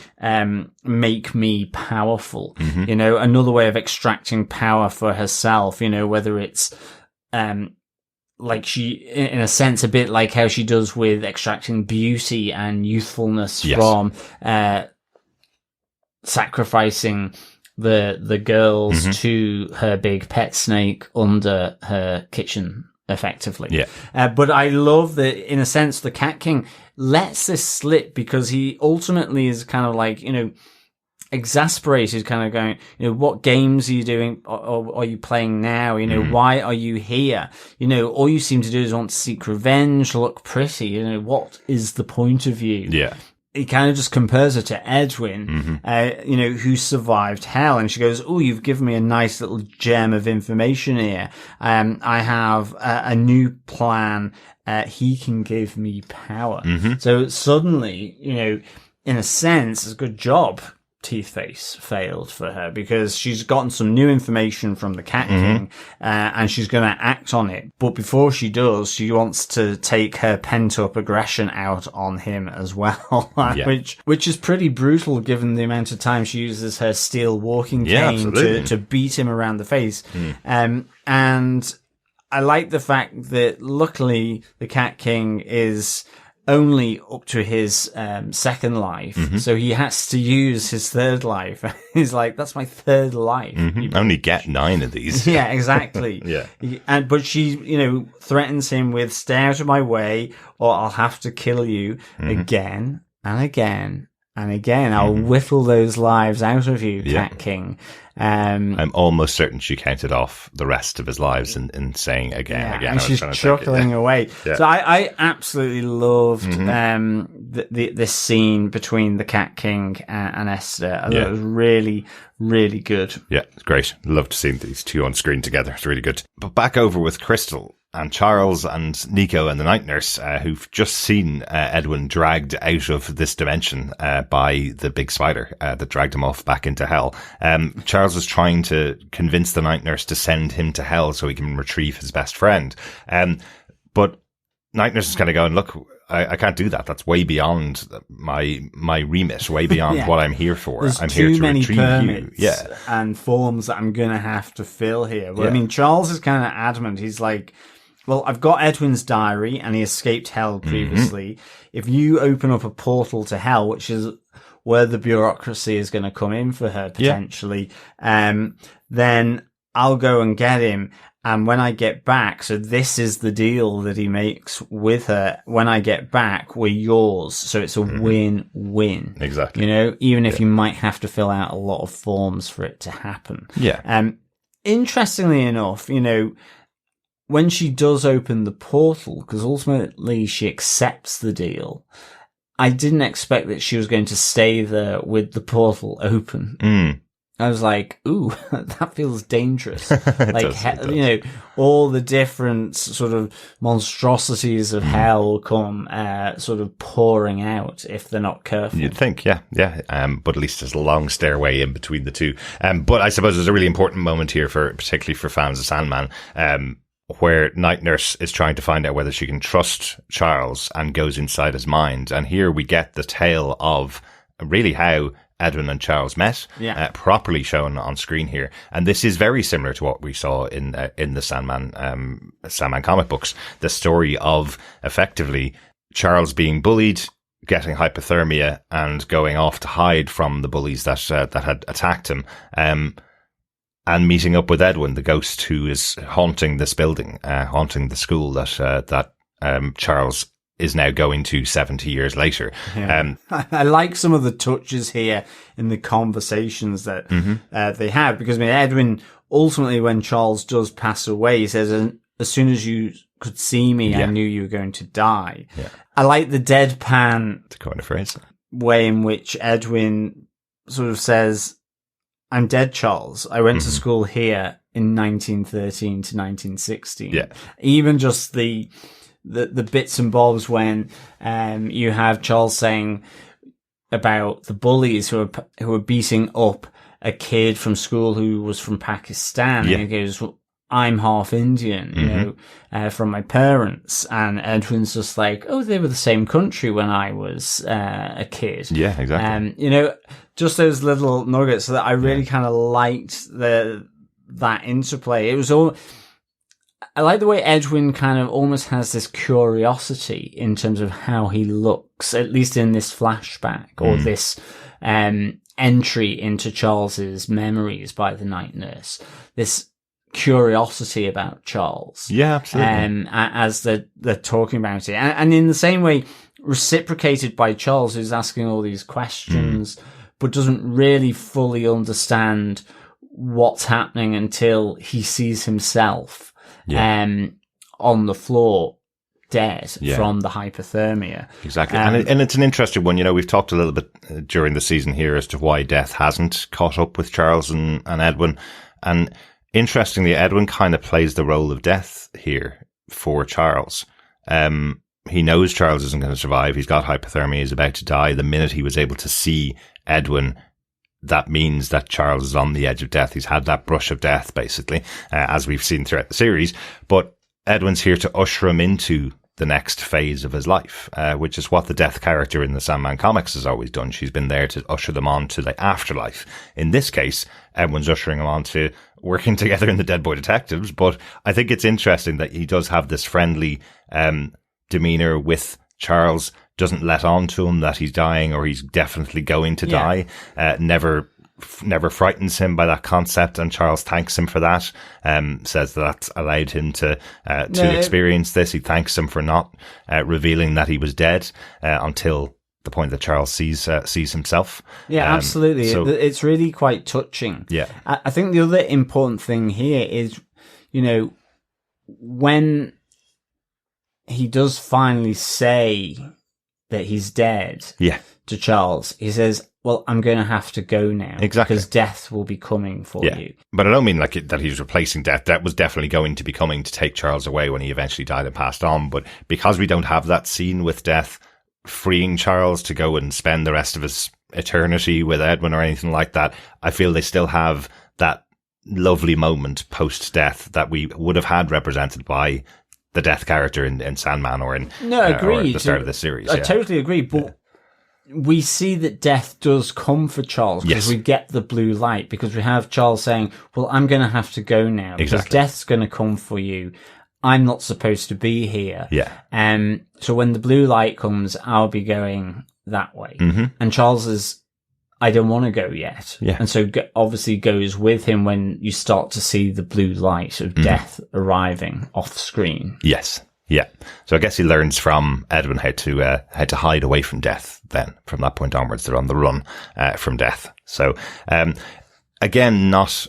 make me powerful. Another way of extracting power for herself, whether it's like she, in a sense, a bit like how she does with extracting beauty and youthfulness from sacrificing the girls to her big pet snake under her kitchen, effectively. But I love that, in a sense, the Cat King lets this slip because he ultimately is kind of like, exasperated, kind of going, what games are you doing, or are you playing now? Why are you here? All you seem to do is want to seek revenge, look pretty. What is the point of you? He kind of just compares her to Edwin, who survived hell. And she goes, "Oh, you've given me a nice little gem of information here. I have a new plan. He can give me power." So suddenly, in a sense, it's a good job Teethface failed for her, because she's gotten some new information from the Cat King, and she's going to act on it. But before she does, she wants to take her pent-up aggression out on him as well, which is pretty brutal given the amount of time she uses her steel walking cane to beat him around the face. And I like the fact that luckily the Cat King is only up to his second life, so he has to use his third life. He's like, "That's my third life." Only get 9 of these. Yeah, exactly. But she, threatens him with, "Stay out of my way, or I'll have to kill you again and again and again. I'll whittle those lives out of you, Cat King." I'm almost certain she counted off the rest of his lives in saying again. And she's chuckling away. So I absolutely loved this scene between the Cat King and Esther. I thought it was really, really good. Yeah, it's great. Love to see these two on screen together. It's really good. But back over with Crystal and Charles and Nico and the night nurse, who've just seen Edwin dragged out of this dimension by the big spider that dragged him off back into hell. Charles is trying to convince the night nurse to send him to hell so he can retrieve his best friend. But night nurse is kind of going, "Look, I can't do that. That's way beyond my remit, way beyond what I'm here for. There's I'm here to many retrieve permits you." and forms that I'm going to have to fill here. Well, I mean, Charles is kind of adamant. He's like, "Well, I've got Edwin's diary and he escaped hell previously. If you open up a portal to hell, which is where the bureaucracy is going to come in for her potentially, then I'll go and get him. And when I get back, so this is the deal that he makes with her. When I get back, we're yours. So it's a win-win. Exactly. You know, even if you might have to fill out a lot of forms for it to happen. Yeah. Interestingly enough, you know, when she does open the portal, because ultimately she accepts the deal, I didn't expect that she was going to stay there with the portal open. I was like, ooh, that feels dangerous. Like, you know, all the different sort of monstrosities of hell come sort of pouring out if they're not careful. You'd think, yeah. But at least there's a long stairway in between the two. But I suppose there's a really important moment here particularly for fans of Sandman, where Night Nurse is trying to find out whether she can trust Charles and goes inside his mind. And here we get the tale of really how Edwin and Charles met, properly shown on screen here. And this is very similar to what we saw in the Sandman comic books. The story of effectively Charles being bullied, getting hypothermia, and going off to hide from the bullies that had attacked him. And meeting up with Edwin, the ghost who is haunting this building, haunting the school that Charles is now going to 70 years later. Yeah. I like some of the touches here in the conversations that they have, because I mean, Edwin, ultimately when Charles does pass away, he says, as soon as you could see me, I knew you were going to die. Yeah. I like the deadpan to coin a phrase way in which Edwin sort of says, I'm dead, Charles. I went to school here in 1913 to 1916. Yeah. Even just the bits and bobs when you have Charles saying about the bullies who are beating up a kid from school who was from Pakistan. Yeah. And he goes, well, I'm half Indian, you know, from my parents. And Edwin's just like, oh, they were the same country when I was a kid. Yeah, exactly. You know, just those little nuggets that I really kind of liked that interplay. It was all. I like the way Edwin kind of almost has this curiosity in terms of how he looks, at least in this flashback or this entry into Charles's memories by the Night Nurse. This curiosity about Charles. Yeah, absolutely. As they're talking about it. And in the same way, reciprocated by Charles, who's asking all these questions, but doesn't really fully understand what's happening until he sees himself on the floor dead from the hypothermia. Exactly. And it's an interesting one. You know, we've talked a little bit during the season here as to why death hasn't caught up with Charles and Edwin. And interestingly, Edwin kind of plays the role of death here for Charles. He knows Charles isn't going to survive. He's got hypothermia. He's about to die. The minute he was able to see Edwin, that means that Charles is on the edge of death. He's had that brush of death, basically, as we've seen throughout the series. But Edwin's here to usher him into the next phase of his life, which is what the death character in the Sandman comics has always done. She's been there to usher them on to the afterlife. In this case, Edwin's ushering him on to working together in the Dead Boy Detectives. But I think it's interesting that he does have this friendly demeanor with Charles, doesn't let on to him that he's dying or he's definitely going to die, never frightens him by that concept, and Charles thanks him for that, says that's allowed him to experience this. He thanks him for not revealing that he was dead until the point that Charles sees himself. Yeah, absolutely. So, it's really quite touching. Yeah. I think the other important thing here is, you know, when he does finally say that he's dead to Charles, he says, well, I'm going to have to go now. Exactly. Because death will be coming for you. But I don't mean like that he's replacing death. That was definitely going to be coming to take Charles away when he eventually died and passed on. But because we don't have that scene with death freeing Charles to go and spend the rest of his eternity with Edwin or anything like that, I feel they still have that lovely moment post-death that we would have had represented by the death character in Sandman or in or the start of the series. I totally agree, but we see that death does come for Charles because we get the blue light, because we have Charles saying, well, I'm going to have to go now because death's going to come for you. I'm not supposed to be here. Yeah. So when the blue light comes, I'll be going that way. And Charles is I don't want to go yet. Yeah. And so obviously goes with him when you start to see the blue light of death arriving off screen. Yes. Yeah. So I guess he learns from Edwin how to hide away from death then. From that point onwards, they're on the run from death. So, again, not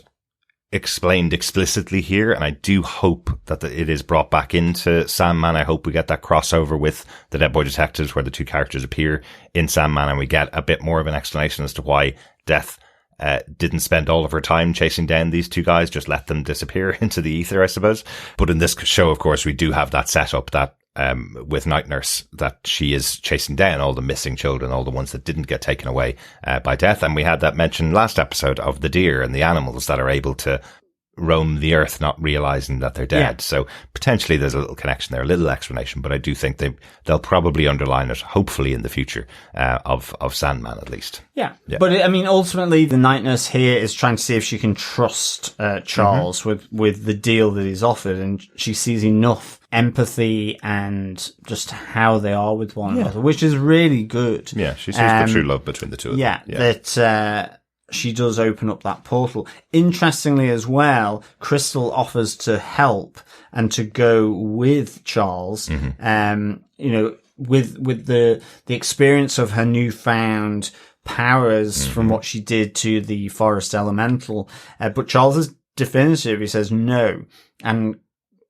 explained explicitly here, and I do hope that it is brought back into Sandman. I hope we get that crossover with the Dead Boy Detectives where the two characters appear in Sandman and we get a bit more of an explanation as to why Death didn't spend all of her time chasing down these two guys, just let them disappear into the ether, I suppose. But in this show, of course, we do have that setup that with Night Nurse, that she is chasing down all the missing children, all the ones that didn't get taken away by Death. And we had that mentioned last episode of the deer and the animals that are able to roam the earth, not realizing that they're dead. Yeah. So potentially there's a little connection there, a little explanation, but I do think they'll probably underline it, hopefully in the future, of Sandman at least. Yeah. But I mean, ultimately the Night Nurse here is trying to see if she can trust Charles with the deal that he's offered, and she sees enough empathy and just how they are with one another, which is really good. Yeah, she sees the true love between the two of them. That she does open up that portal. Interestingly as well, Crystal offers to help and to go with Charles, with the experience of her newfound powers from what she did to the forest elemental. But Charles is definitive. He says no. And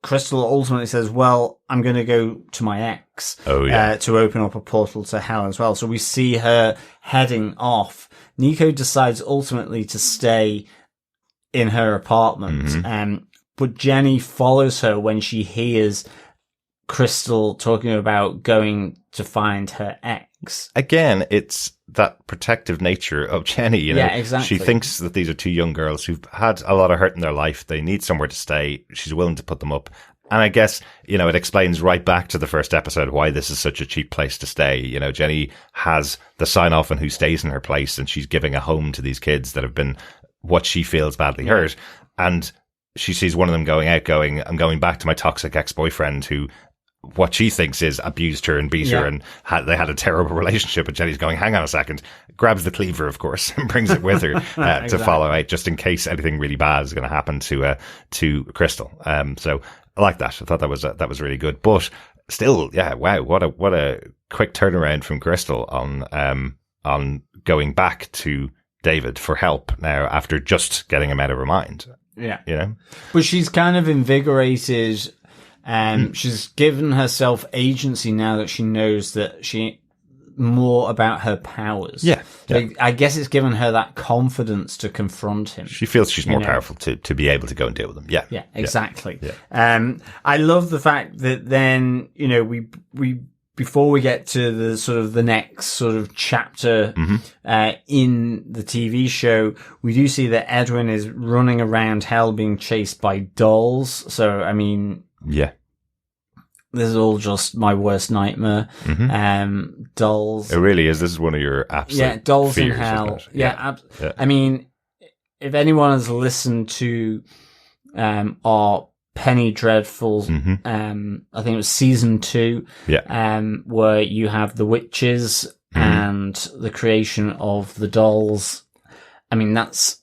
Crystal ultimately says, well, I'm going to go to my ex to open up a portal to hell as well. So we see her heading off. Nico decides ultimately to stay in her apartment, but Jenny follows her when she hears Crystal talking about going to find her ex. Again, it's that protective nature of Jenny, you know. Yeah, exactly. She thinks that these are two young girls who've had a lot of hurt in their life. They need somewhere to stay. She's willing to put them up. And I guess, you know, it explains right back to the first episode why this is such a cheap place to stay. You know, Jenny has the sign off on who stays in her place, and she's giving a home to these kids that have been what she feels badly hurt. And she sees one of them going, I'm going back to my toxic ex-boyfriend who, what she thinks is abused her and beat her, and they had a terrible relationship. And Jenny's going, hang on a second, grabs the cleaver, of course, and brings it with her exactly. to follow out, just in case anything really bad is going to happen to Crystal. So I like that. I thought that was really good. But still, yeah, wow, what a quick turnaround from Crystal on going back to David for help now after just getting him out of her mind. Yeah, you know, but she's kind of invigorated. She's given herself agency now that she knows that she more about her powers. Yeah. So I guess it's given her that confidence to confront him. She feels she's more powerful to be able to go and deal with him. Yeah. Yeah, exactly. Yeah. I love the fact that then, you know, we before we get to the sort of the next sort of chapter in the TV show, we do see that Edwin is running around hell being chased by dolls. So, I mean, yeah. This is all just my worst nightmare. Dolls. It really is. This is one of your absolute dolls fears, in hell. Yeah. I mean, if anyone has listened to our Penny Dreadful, I think it was season 2, where you have the witches and the creation of the dolls. I mean, that's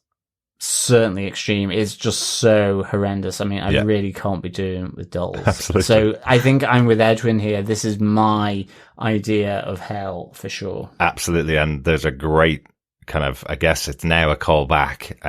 certainly extreme. It's just so horrendous. I mean, I really can't be doing it with dolls. Absolutely. So I think I'm with Edwin here. This is my idea of hell for sure. Absolutely. And there's a great kind of, I guess it's now a callback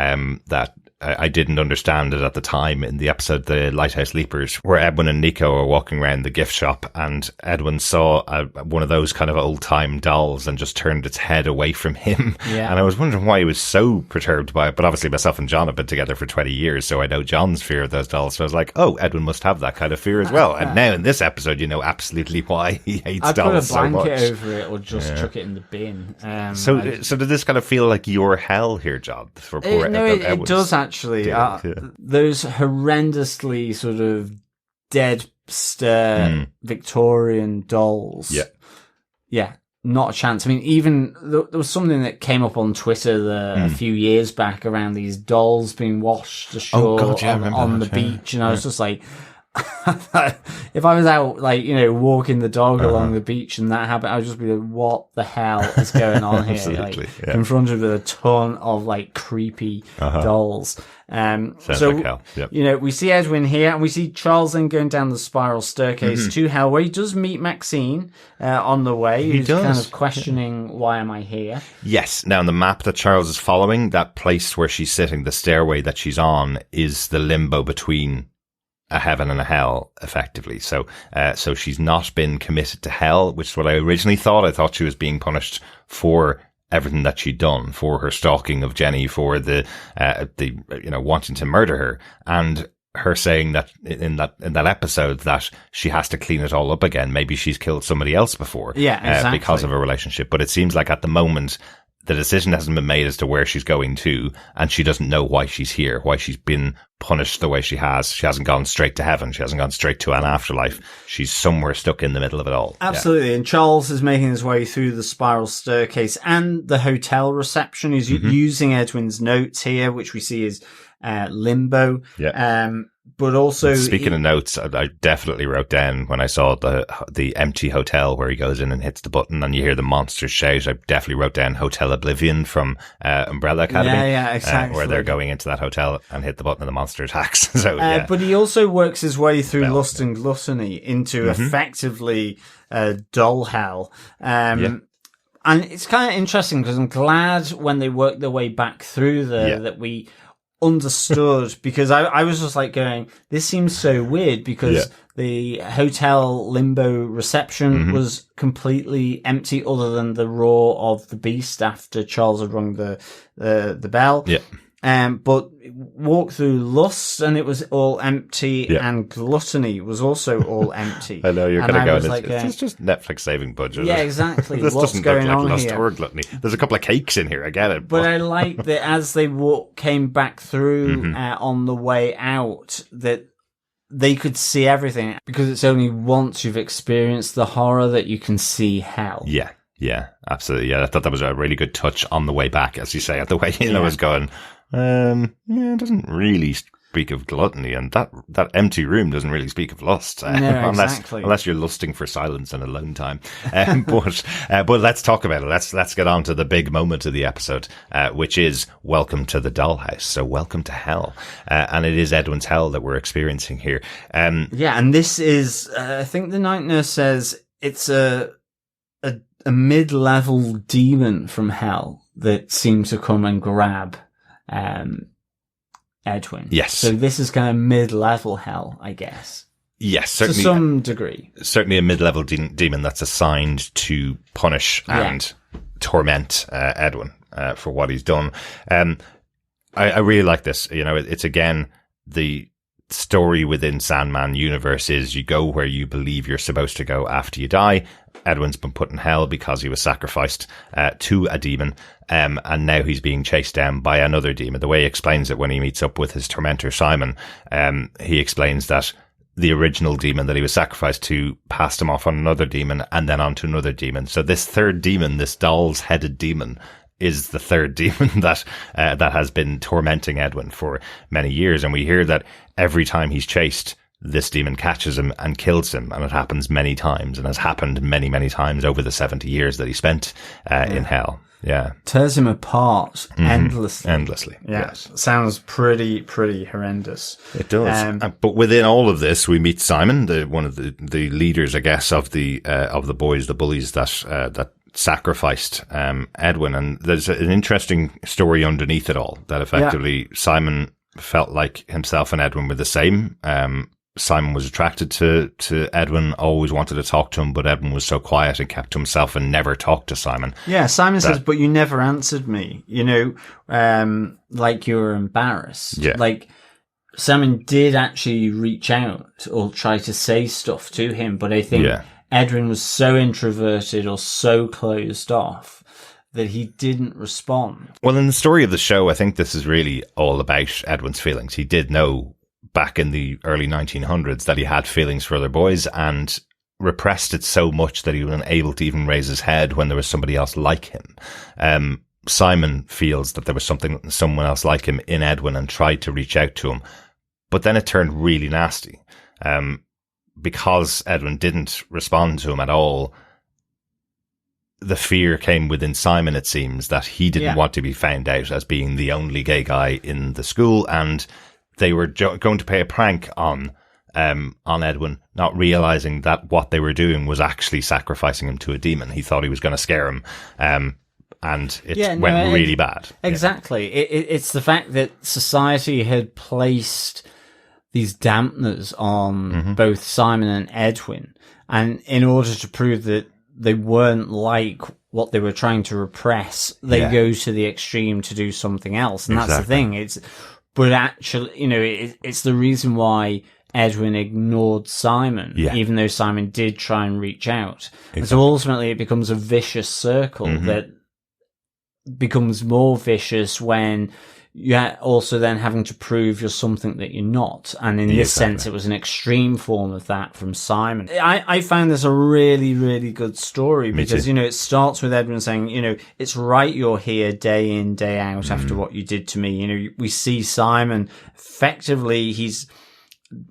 that I didn't understand it at the time in the episode The Lighthouse Leapers, where Edwin and Nico are walking around the gift shop and Edwin saw one of those kind of old-time dolls and just turned its head away from him. Yeah. And I was wondering why he was so perturbed by it. But obviously myself and John have been together for 20 years, so I know John's fear of those dolls. So I was like, oh, Edwin must have that kind of fear as well. And now in this episode, you know absolutely why he hates dolls so much. I'd put a blanket over it or just chuck it in the bin. So did this kind of feel like your hell here, John? For poor it does actually. Those horrendously sort of dead stare Victorian dolls. Yeah, not a chance. I mean, even there was something that came up on Twitter a few years back around these dolls being washed ashore on the beach, and I was just like, if I was out, like, walking the dog along the beach and that happened, I would just be like, what the hell is going on here? Absolutely, Confronted with a ton of, like, creepy dolls. Sounds like hell. Yep. We see Edwin here, and we see Charles then going down the spiral staircase to hell, where he does meet Maxine on the way. He's kind of questioning, why am I here? Yes. Now, on the map that Charles is following, that place where she's sitting, the stairway that she's on, is the limbo between a heaven and a hell, effectively. So she's not been committed to hell, which is what I originally thought. I thought she was being punished for everything that she'd done, for her stalking of Jenny, for the wanting to murder her, and her saying that in that episode that she has to clean it all up again. Maybe she's killed somebody else before, exactly. Because of a relationship. But it seems like at the moment, the decision hasn't been made as to where she's going to, and she doesn't know why she's here, why she's been punished the way she has. She hasn't gone straight to heaven. She hasn't gone straight to an afterlife. She's somewhere stuck in the middle of it all. Absolutely. Yeah. And Charles is making his way through the spiral staircase and the hotel reception. He's using Edwin's notes here, which we see is limbo. Yeah. But also, speaking of notes, I definitely wrote down when I saw the empty hotel where he goes in and hits the button and you hear the monsters shout. I definitely wrote down Hotel Oblivion from Umbrella Academy. Yeah, exactly. Where they're going into that hotel and hit the button and the monster attacks. But he also works his way through lust and gluttony into effectively doll hell. And it's kind of interesting because I'm glad when they work their way back through that we understood, because I was just like going, this seems so weird, because the hotel limbo reception was completely empty other than the roar of the beast after Charles had rung the bell. Yeah. But walk through lust and it was all empty, and gluttony was also all empty. I know, you're kind of going, it's just Netflix saving budget. Yeah, exactly. This What's doesn't going look like on lust here? or gluttony. There's a couple of cakes in here, I get it. But I like that as they came back through on the way out, that they could see everything, because it's only once you've experienced the horror that you can see hell. Yeah, absolutely. Yeah, I thought that was a really good touch on the way back, as you say, at the way I was going, it doesn't really speak of gluttony, and that empty room doesn't really speak of lust, unless you're lusting for silence and alone time. But let's talk about it. Let's get on to the big moment of the episode, which is welcome to the dollhouse. So welcome to hell, and it is Edwin's hell that we're experiencing here. And this is, I think the night nurse says it's a mid-level demon from hell that seems to come and grab Edwin. Yes. So this is kind of mid-level hell, I guess. Yes, certainly. To some degree. Certainly a mid-level demon that's assigned to punish and torment Edwin for what he's done. I really like this. It's again, the story within Sandman universe is you go where you believe you're supposed to go after you die. Edwin's been put in hell because he was sacrificed to a demon, and now he's being chased down by another demon. The way he explains it when he meets up with his tormentor Simon, he explains that the original demon that he was sacrificed to passed him off on another demon and then on to another demon. So this third demon, this doll's headed demon, is the third demon that has been tormenting Edwin for many years. And we hear that every time he's chased, this demon catches him and kills him. And it happens many times, and has happened many, many times over the 70 years that he spent in hell. Yeah. Tears him apart endlessly. Endlessly. Yeah. Yes. Sounds pretty horrendous. It does. But within all of this, we meet Simon, one of the leaders, I guess, of the boys, the bullies that sacrificed Edwin. And there's an interesting story underneath it all, that effectively Simon felt like himself and Edwin were the same. Simon was attracted to Edwin, always wanted to talk to him, but Edwin was so quiet and kept to himself and never talked to Simon. Yeah, Simon says, but you never answered me, like you were embarrassed. Yeah. Like, Simon did actually reach out or try to say stuff to him, but I think Edwin was so introverted or so closed off that he didn't respond. Well, in the story of the show, I think this is really all about Edwin's feelings. He did know back in the early 1900s that he had feelings for other boys and repressed it so much that he was unable to even raise his head when there was somebody else like him. Simon feels that there was someone else like him in Edwin and tried to reach out to him, but then it turned really nasty. because Edwin didn't respond to him at all, the fear came within Simon, it seems, that he didn't want to be found out as being the only gay guy in the school, and they were going to play a prank on Edwin, not realizing that what they were doing was actually sacrificing him to a demon. He thought he was going to scare him, and it went really bad. Exactly. It's the fact that society had placed these dampeners on both Simon and Edwin, and in order to prove that they weren't like what they were trying to repress, they go to the extreme to do something else. And that's the thing. But actually, it's the reason why Edwin ignored Simon, even though Simon did try and reach out. Exactly. And so ultimately it becomes a vicious circle that becomes more vicious when you're also then having to prove you're something that you're not. And in this sense, it was an extreme form of that from Simon. I found this a really, really good story because, it starts with Edwin saying, it's right you're here day in, day out after what you did to me. We see Simon effectively,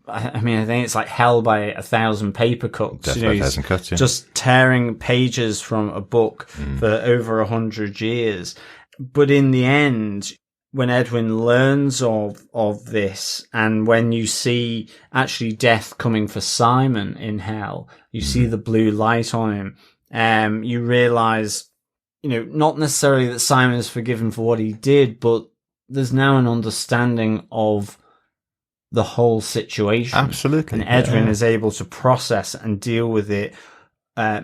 I think it's like hell by 1,000 paper cuts. Death by 1,000 cuts, just tearing pages from a book for over 100 years. But in the end, when Edwin learns of this, and when you see actually death coming for Simon in hell, you see the blue light on him, you realize, not necessarily that Simon is forgiven for what he did, but there's now an understanding of the whole situation. Absolutely. And Edwin is able to process and deal with it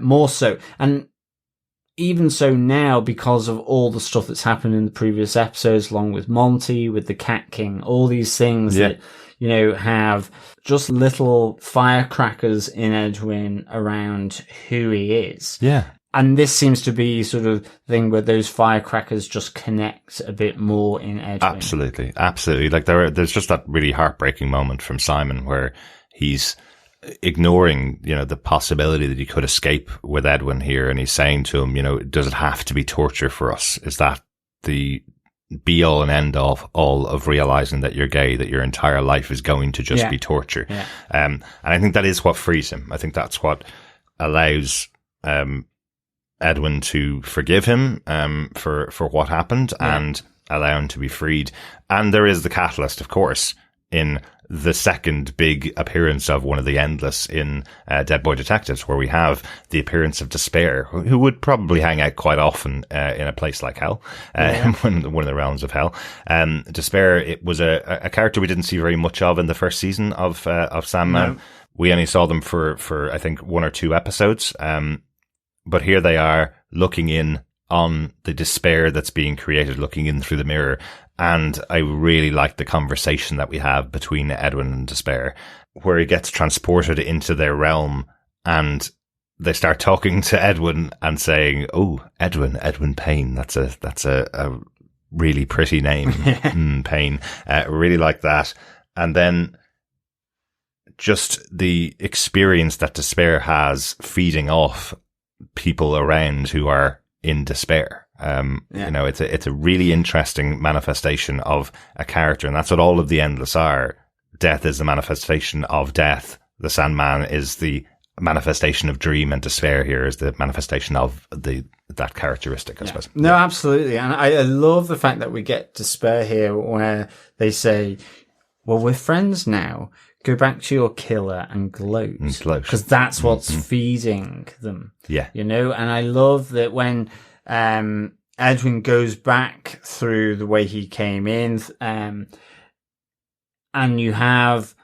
more so. And even so now, because of all the stuff that's happened in the previous episodes, along with Monty, with the Cat King, all these things that, have just little firecrackers in Edwin around who he is. Yeah. And this seems to be sort of the thing where those firecrackers just connect a bit more in Edwin. Absolutely. Absolutely. Like there's just that really heartbreaking moment from Simon where he's ignoring, the possibility that he could escape with Edwin here. And he's saying to him, does it have to be torture for us? Is that the be all and end all of realizing that you're gay, that your entire life is going to just be torture? Yeah. And I think that is what frees him. I think that's what allows, Edwin to forgive him, for what happened and allow him to be freed. And there is the catalyst, of course, in the second big appearance of one of the Endless in Dead Boy Detectives, where we have the appearance of Despair, who would probably hang out quite often in a place like hell, one of the realms of hell. Despair, it was a character we didn't see very much of in the first season of Sandman. No. We only saw them for I think 1 or 2 episodes. But here they are looking in on the despair that's being created, looking in through the mirror. And I really like the conversation that we have between Edwin and Despair, where he gets transported into their realm and they start talking to Edwin and saying, "Oh, Edwin Payne. That's a really pretty name. Payne. Really like that." And then just the experience that Despair has feeding off people around who are in despair. It's a really interesting manifestation of a character, and that's what all of the Endless are. Death is the manifestation of death. The Sandman is the manifestation of dream, and despair here is the manifestation of that characteristic, I suppose. No, absolutely. And I love the fact that we get despair here where they say, well, we're friends now. Go back to your killer and gloat. Because that's what's feeding them. Yeah. And I love that when Edwin goes back through the way he came in, and you have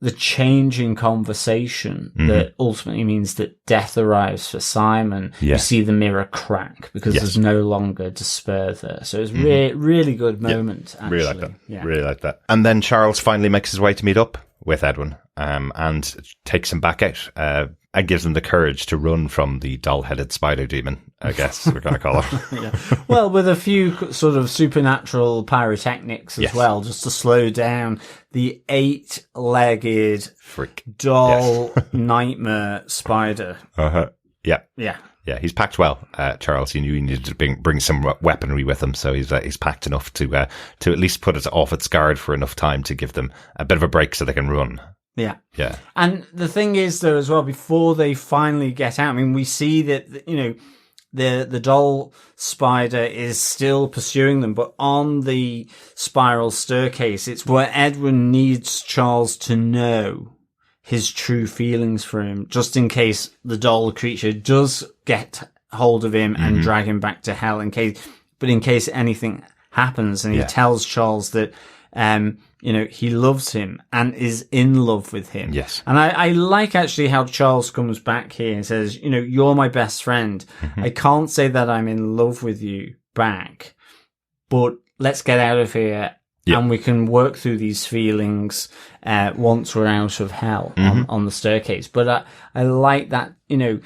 the change in conversation that ultimately means that death arrives for Simon. You see the mirror crack because there's no longer despair there. So it's really good moment, actually. Really like that. Yeah. Really like that. And then Charles finally makes his way to meet up with Edwin, and takes him back out, and gives him the courage to run from the doll-headed spider demon, I guess we're going to call her. Well, with a few sort of supernatural pyrotechnics as well, just to slow down the 8-legged freak doll nightmare spider. Yeah, he's packed well, Charles. He knew he needed to bring some weaponry with him, so he's packed enough to at least put it off its guard for enough time to give them a bit of a break so they can run. Yeah. Yeah. And the thing is, though, as well, before they finally get out, I mean, we see that, you know, the doll spider is still pursuing them, but on the spiral staircase, it's where Edwin needs Charles to know his true feelings for him, just in case the doll creature does get hold of him and drag him back to hell, in case anything happens, and he tells Charles that, you know, he loves him and is in love with him. Yes. And I like actually how Charles comes back here and says, you know, you're my best friend. I can't say that I'm in love with you back, but let's get out of here and we can work through these feelings once we're out of hell on the staircase. But I like that, you know,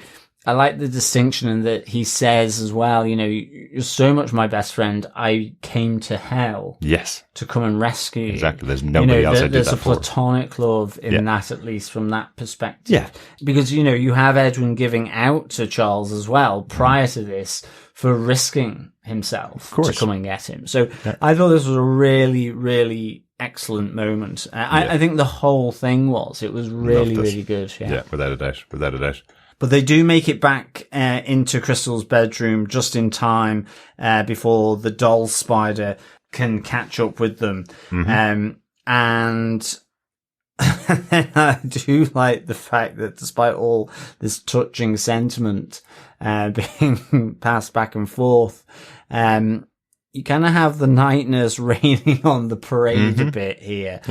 I like the distinction in that he says as well, you know, you're so much my best friend, I came to hell to come and rescue you. Exactly. There's nobody else I did there's that a for. platonic love in that, at least from that perspective. Yeah. Because, you know, you have Edwin giving out to Charles as well prior to this for risking himself to come and get him. So I thought this was a really, really excellent moment. I think the whole thing was really, really good. Yeah, without a doubt. But they do make it back into Crystal's bedroom just in time before the doll spider can catch up with them. And I do like the fact that despite all this touching sentiment being passed back and forth, you kind of have the night nurse raining on the parade a bit here.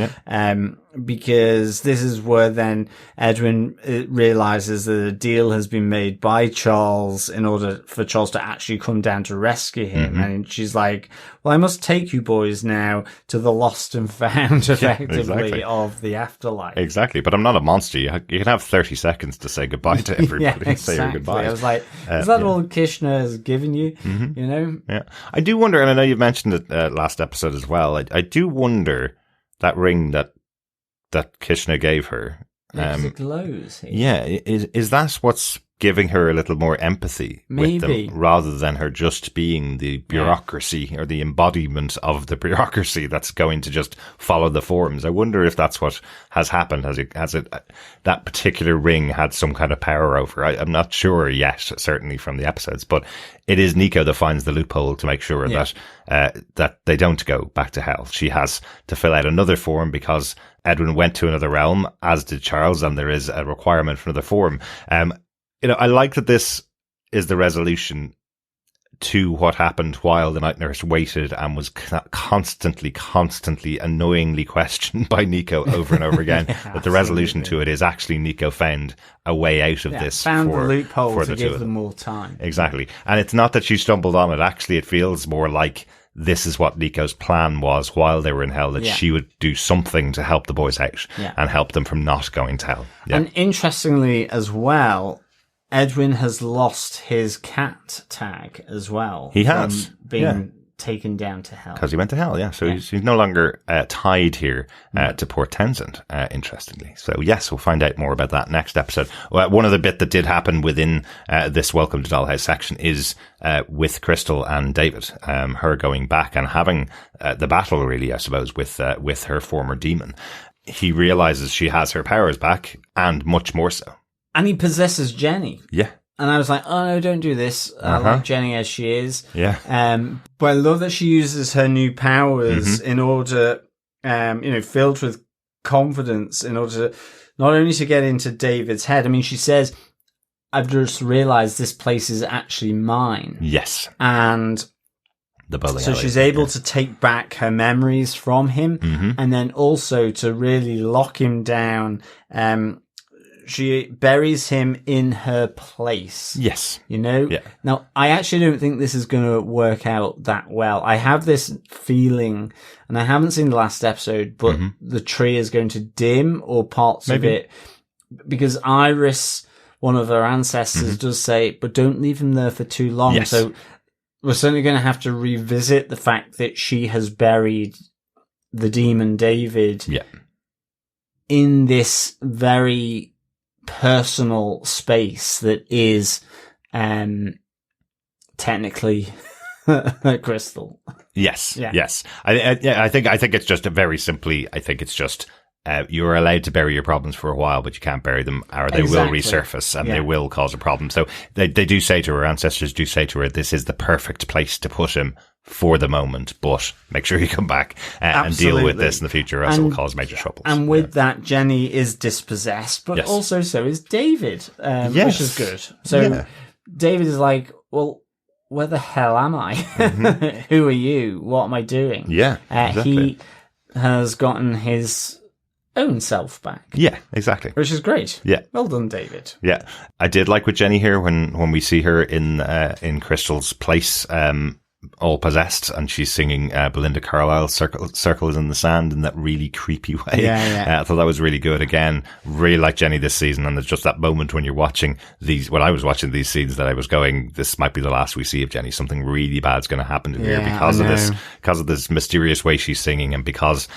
Because this is where then Edwin realizes that a deal has been made by Charles in order for Charles to actually come down to rescue him. And she's like, well, I must take you boys now to the lost and found, effectively, of the afterlife. Exactly. But I'm not a monster. You can have 30 seconds to say goodbye to everybody. Exactly. Say your goodbyes. I was like, is that all Kishner has given you? You know? Yeah. I do wonder, and I know you've mentioned it last episode as well, I do wonder that ring that Kishner gave her. It glows here. Yeah, is that what's giving her a little more empathy with them, rather than her just being the bureaucracy or the embodiment of the bureaucracy that's going to just follow the forms? I wonder if that's what has happened. Has it that particular ring had some kind of power over? I'm not sure yet, certainly from the episodes, but it is Nico that finds the loophole to make sure that they don't go back to hell. She has to fill out another form because Edwin went to another realm, as did Charles, and there is a requirement for another form. You know, I like that this is the resolution to what happened while the night nurse waited and was constantly annoyingly questioned by Nico over and over again. That the resolution to it is actually Nico found a way out of this. Found the loophole for to give them more time. Exactly. And it's not that she stumbled on it. Actually, it feels more like this is what Nico's plan was while they were in hell, that she would do something to help the boys out and help them from not going to hell. Yeah. And interestingly as well, Edwin has lost his cat tag as well. He has. Being taken down to hell. Because he went to hell, So he's no longer tied here to Port Townsend, interestingly. So yes, we'll find out more about that next episode. One of the bit that did happen within this Welcome to Dollhouse section is with Crystal and David, her going back and having the battle, really, I suppose, with her former demon. He realizes she has her powers back, and much more so. And he possesses Jenny. Yeah. And I was like, oh no, don't do this. I like Jenny as she is. Yeah. But I love that she uses her new powers in order, filled with confidence, in order to, not only to get into David's head. I mean, she says, I've just realized this place is actually mine. Yes. And the bowling so alley, she's able to take back her memories from him, and then also to really lock him down. She buries him in her place. Yes. You know? Yeah. Now, I actually don't think this is going to work out that well. I have this feeling, and I haven't seen the last episode, but the tree is going to dim, or parts of it, because Iris, one of her ancestors, does say, but don't leave him there for too long. Yes. So we're certainly going to have to revisit the fact that she has buried the demon David in this very personal space that is technically Crystal. Yes. I think it's just very simply, I think it's just you're allowed to bury your problems for a while, but you can't bury them, or they will resurface and they will cause a problem. So they do say to her, ancestors do say to her, this is the perfect place to put him for the moment, but make sure you come back and deal with this in the future, or else it will cause major troubles. And with that, Jenny is dispossessed, but also so is David, which is good. So David is like, well, where the hell am I? Who are you? What am I doing? Yeah, exactly. He has gotten his own self back. Yeah, exactly. Which is great. Yeah. Well done, David. Yeah. I did like with Jenny here when we see her in Crystal's place, all possessed, and she's singing Belinda Carlisle's Circles in the Sand in that really creepy way. Yeah. I thought that was really good. Again, really like Jenny this season, and there's just that moment when you're watching when I was watching these scenes, that I was going, this might be the last we see of Jenny. Something really bad's going to happen to her because of this mysterious way she's singing, and because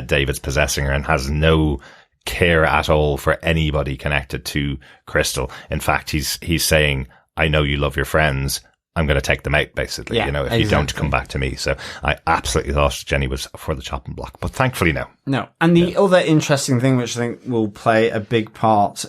David's possessing her and has no care at all for anybody connected to Crystal. In fact, he's saying, I know you love your friends, I'm going to take them out, basically, if you don't come back to me. So I absolutely thought Jenny was for the chopping block, but thankfully no. No. And the other interesting thing, which I think will play a big part,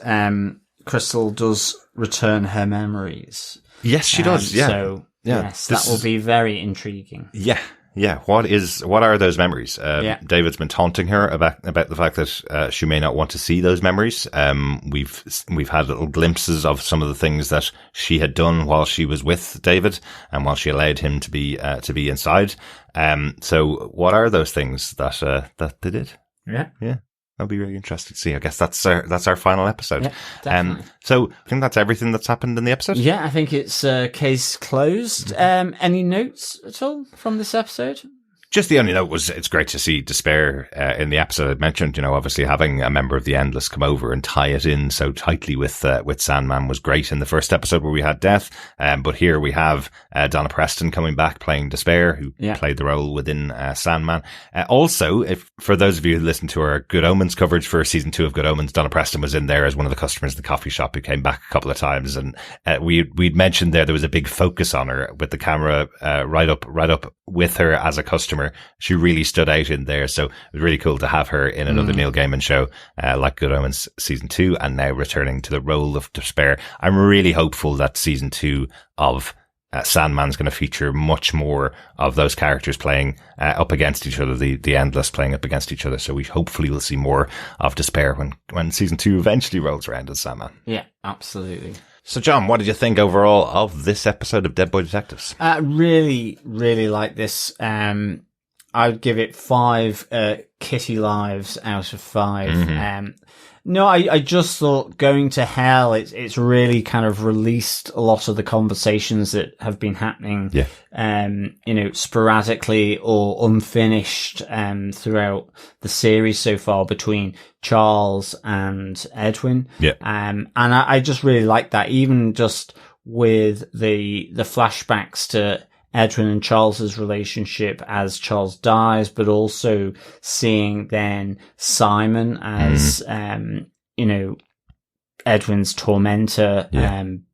Crystal does return her memories. Yes, she does. Yeah. So yes, that will be very intriguing. Yeah. Yeah. What are those memories? David's been taunting her about the fact that she may not want to see those memories. We've had little glimpses of some of the things that she had done while she was with David and while she allowed him to be inside. So what are those things that they did? Yeah. Yeah. That'll be really interesting to see. I guess that's our final episode. Yeah, definitely. So I think that's everything that's happened in the episode. Yeah, I think it's case closed. Any notes at all from this episode? Just the only note was it's great to see Despair in the episode I mentioned. Obviously having a member of the Endless come over and tie it in so tightly with Sandman was great in the first episode where we had Death. But here we have Donna Preston coming back playing Despair, who played the role within Sandman. Also, for those of you who listened to our Good Omens coverage for season 2 of Good Omens, Donna Preston was in there as one of the customers in the coffee shop who came back a couple of times. And we'd mentioned there was a big focus on her with the camera right up with her as a customer. She really stood out in there, so it was really cool to have her in another Neil Gaiman show like Good Omens season 2, and now returning to the role of Despair. I'm really hopeful that season 2 of Sandman's going to feature much more of those characters playing up against each other, the Endless playing up against each other. So we hopefully will see more of Despair when season 2 eventually rolls around as Sandman. Yeah, absolutely. So, John, what did you think overall of this episode of Dead Boy Detectives? Really, really like this. I'd give it 5 kitty lives out of 5. No, I just thought Going to Hell, it's really kind of released a lot of the conversations that have been happening, sporadically or unfinished, throughout the series so far between Charles and Edwin. Yeah. And I just really like that, even just with the flashbacks to Edwin and Charles's relationship as Charles dies, but also seeing then Simon as, Edwin's tormentor,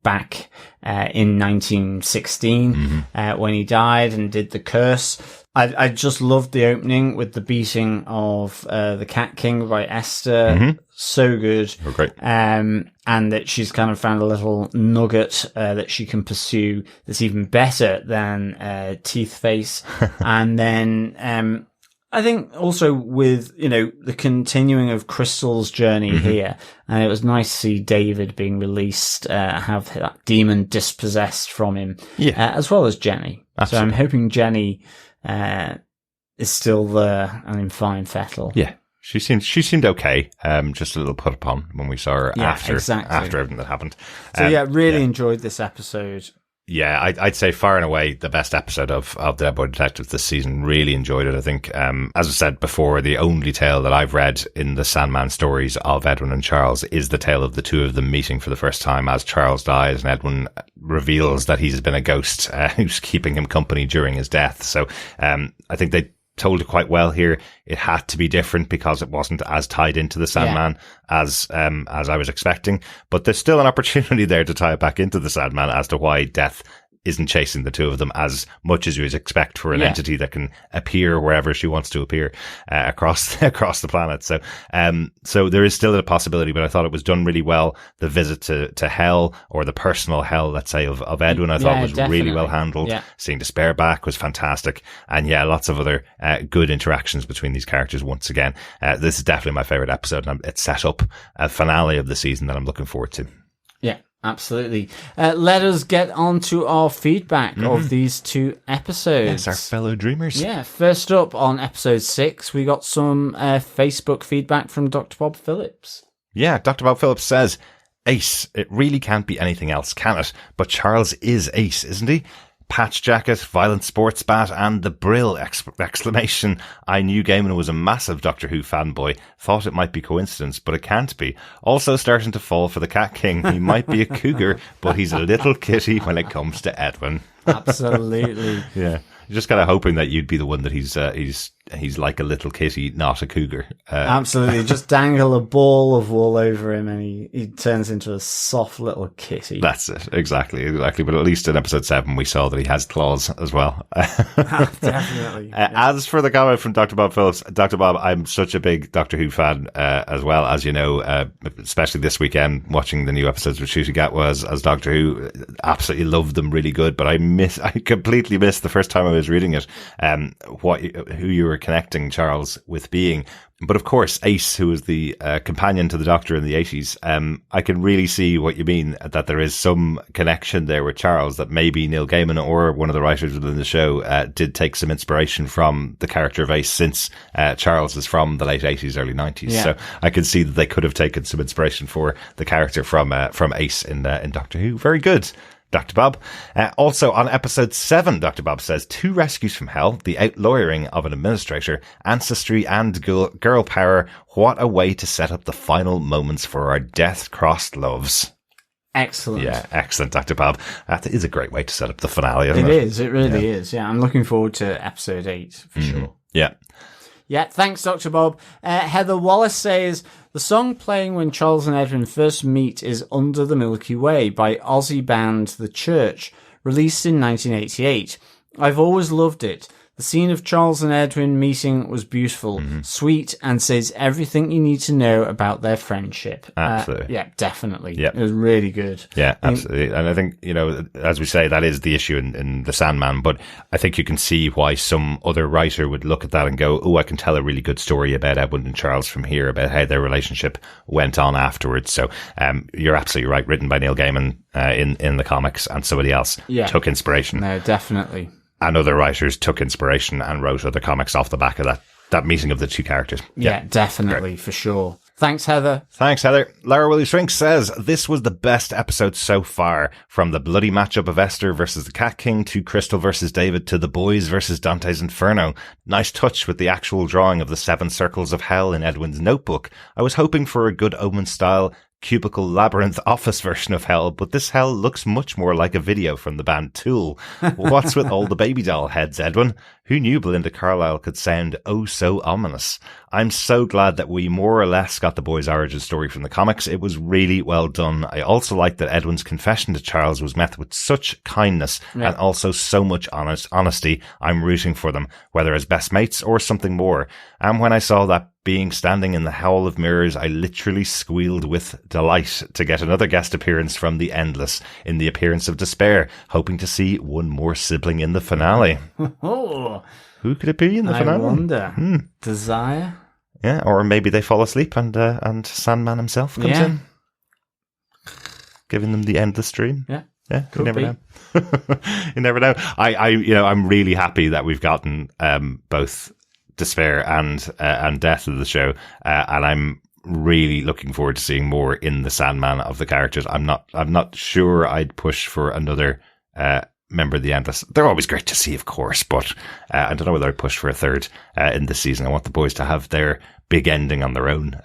back, in 1916, when he died and did the curse. I just loved the opening with the beating of, the Cat King by Esther. So good. Oh, great. And that she's kind of found a little nugget, that she can pursue that's even better than, Teeth Face. And then, I think also with, the continuing of Crystal's journey here, and it was nice to see David being released, have that demon dispossessed from him, as well as Jenny. Absolutely. So I'm hoping Jenny, is still there and in fine fettle. Yeah. She seemed okay. Just a little put upon when we saw her after everything that happened. So really enjoyed this episode. Yeah, I'd say far and away the best episode of Dead Boy Detectives this season. Really enjoyed it. I think, as I said before, the only tale that I've read in the Sandman stories of Edwin and Charles is the tale of the two of them meeting for the first time as Charles dies and Edwin reveals that he's been a ghost who's keeping him company during his death. So I think they told it quite well here. It had to be different because it wasn't as tied into the Sandman as I was expecting. But there's still an opportunity there to tie it back into the Sandman as to why Death isn't chasing the two of them as much as you would expect for an entity that can appear wherever she wants to appear across the planet. So there is still a possibility, but I thought it was done really well. The visit to hell, or the personal hell, let's say, of Edwin, I thought was really well handled. Seeing Despair back was fantastic, and lots of other good interactions between these characters. Once again, this is definitely my favorite episode, and it set up a finale of the season that I'm looking forward to. Yeah, absolutely. Let us get on to our feedback of these two episodes. Yes, our fellow dreamers. Yeah, first up on episode 6, we got some Facebook feedback from Dr. Bob Phillips. Yeah, Dr. Bob Phillips says, Ace, it really can't be anything else, can it? But Charles is Ace, isn't he? Patch jacket, violent sports bat, and the Brill exclamation. I knew Gaiman was a massive Doctor Who fanboy. Thought it might be coincidence, but it can't be. Also starting to fall for the Cat King. He might be a cougar, but he's a little kitty when it comes to Edwin. Absolutely. Yeah. Just kind of hoping that you'd be the one that he's like a little kitty, not a cougar. Absolutely. Just dangle a ball of wool over him and he turns into a soft little kitty. That's it. Exactly. But at least in episode 7, we saw that he has claws as well. Definitely. As for the comment from Dr. Bob Phillips, Dr. Bob, I'm such a big Doctor Who fan, as well, as you know, especially this weekend, watching the new episodes with Ncuti Gatwa as Doctor Who. Absolutely loved them, really good, but I completely missed the first time I was reading it, who you were connecting Charles with being. But of course, Ace, who was the companion to the Doctor in the 80s, I can really see what you mean, that there is some connection there with Charles, that maybe Neil Gaiman or one of the writers within the show did take some inspiration from the character of Ace, since Charles is from the late 80s, early 90s. Yeah. So I can see that they could have taken some inspiration for the character from Ace in Doctor Who. Very good, Dr. Bob. Also on episode 7, Dr. Bob says, 2 rescues from hell, the outlawyering of an administrator, ancestry and girl power. What a way to set up the final moments for our death-crossed loves. Excellent. Yeah, excellent, Dr. Bob. That is a great way to set up the finale, isn't it? It is. It really is. Yeah, I'm looking forward to episode 8 for sure. Yeah. Yeah, thanks, Dr. Bob. Heather Wallace says, the song playing when Charles and Edwin first meet is Under the Milky Way by Aussie band The Church, released in 1988. I've always loved it. The scene of Charles and Edwin meeting was beautiful, sweet, and says everything you need to know about their friendship. Absolutely. Yeah, definitely. Yep. It was really good. Yeah, absolutely. And I think, as we say, that is the issue in The Sandman, but I think you can see why some other writer would look at that and go, oh, I can tell a really good story about Edwin and Charles from here, about how their relationship went on afterwards. So you're absolutely right. Written by Neil Gaiman in the comics, and somebody else took inspiration. No, definitely. And other writers took inspiration and wrote other comics off the back of that meeting of the two characters. Yeah, definitely, for sure. Thanks, Heather. Thanks, Heather. Lara Willie Shrink says, this was the best episode so far. From the bloody matchup of Esther versus the Cat King, to Crystal versus David, to the boys versus Dante's Inferno. Nice touch with the actual drawing of the 7 circles of hell in Edwin's notebook. I was hoping for a Good Omen style cubicle labyrinth office version of hell, but this hell looks much more like a video from the band Tool. What's with all the baby doll heads, Edwin? Who knew Belinda Carlisle could sound oh so ominous? I'm so glad that we more or less got the boy's origin story from the comics. It was really well done. I also like that Edwin's confession to Charles was met with such kindness and also so much honesty. I'm rooting for them, whether as best mates or something more. And when I saw that being standing in the Howl of Mirrors, I literally squealed with delight to get another guest appearance from the Endless in the appearance of Despair, hoping to see one more sibling in the finale. Oh, who could it be in the finale? I wonder. Desire? Yeah, or maybe they fall asleep and Sandman himself comes in, giving them the endless dream. Yeah. Yeah, you never know. You never know. I'm really happy that we've gotten both Despair and Death of the show, and I'm really looking forward to seeing more in the Sandman of the characters. I'm not sure I'd push for another member of the Endless. They're always great to see, of course, but I don't know whether I'd push for a third in this season. I want the boys to have their big ending on their own.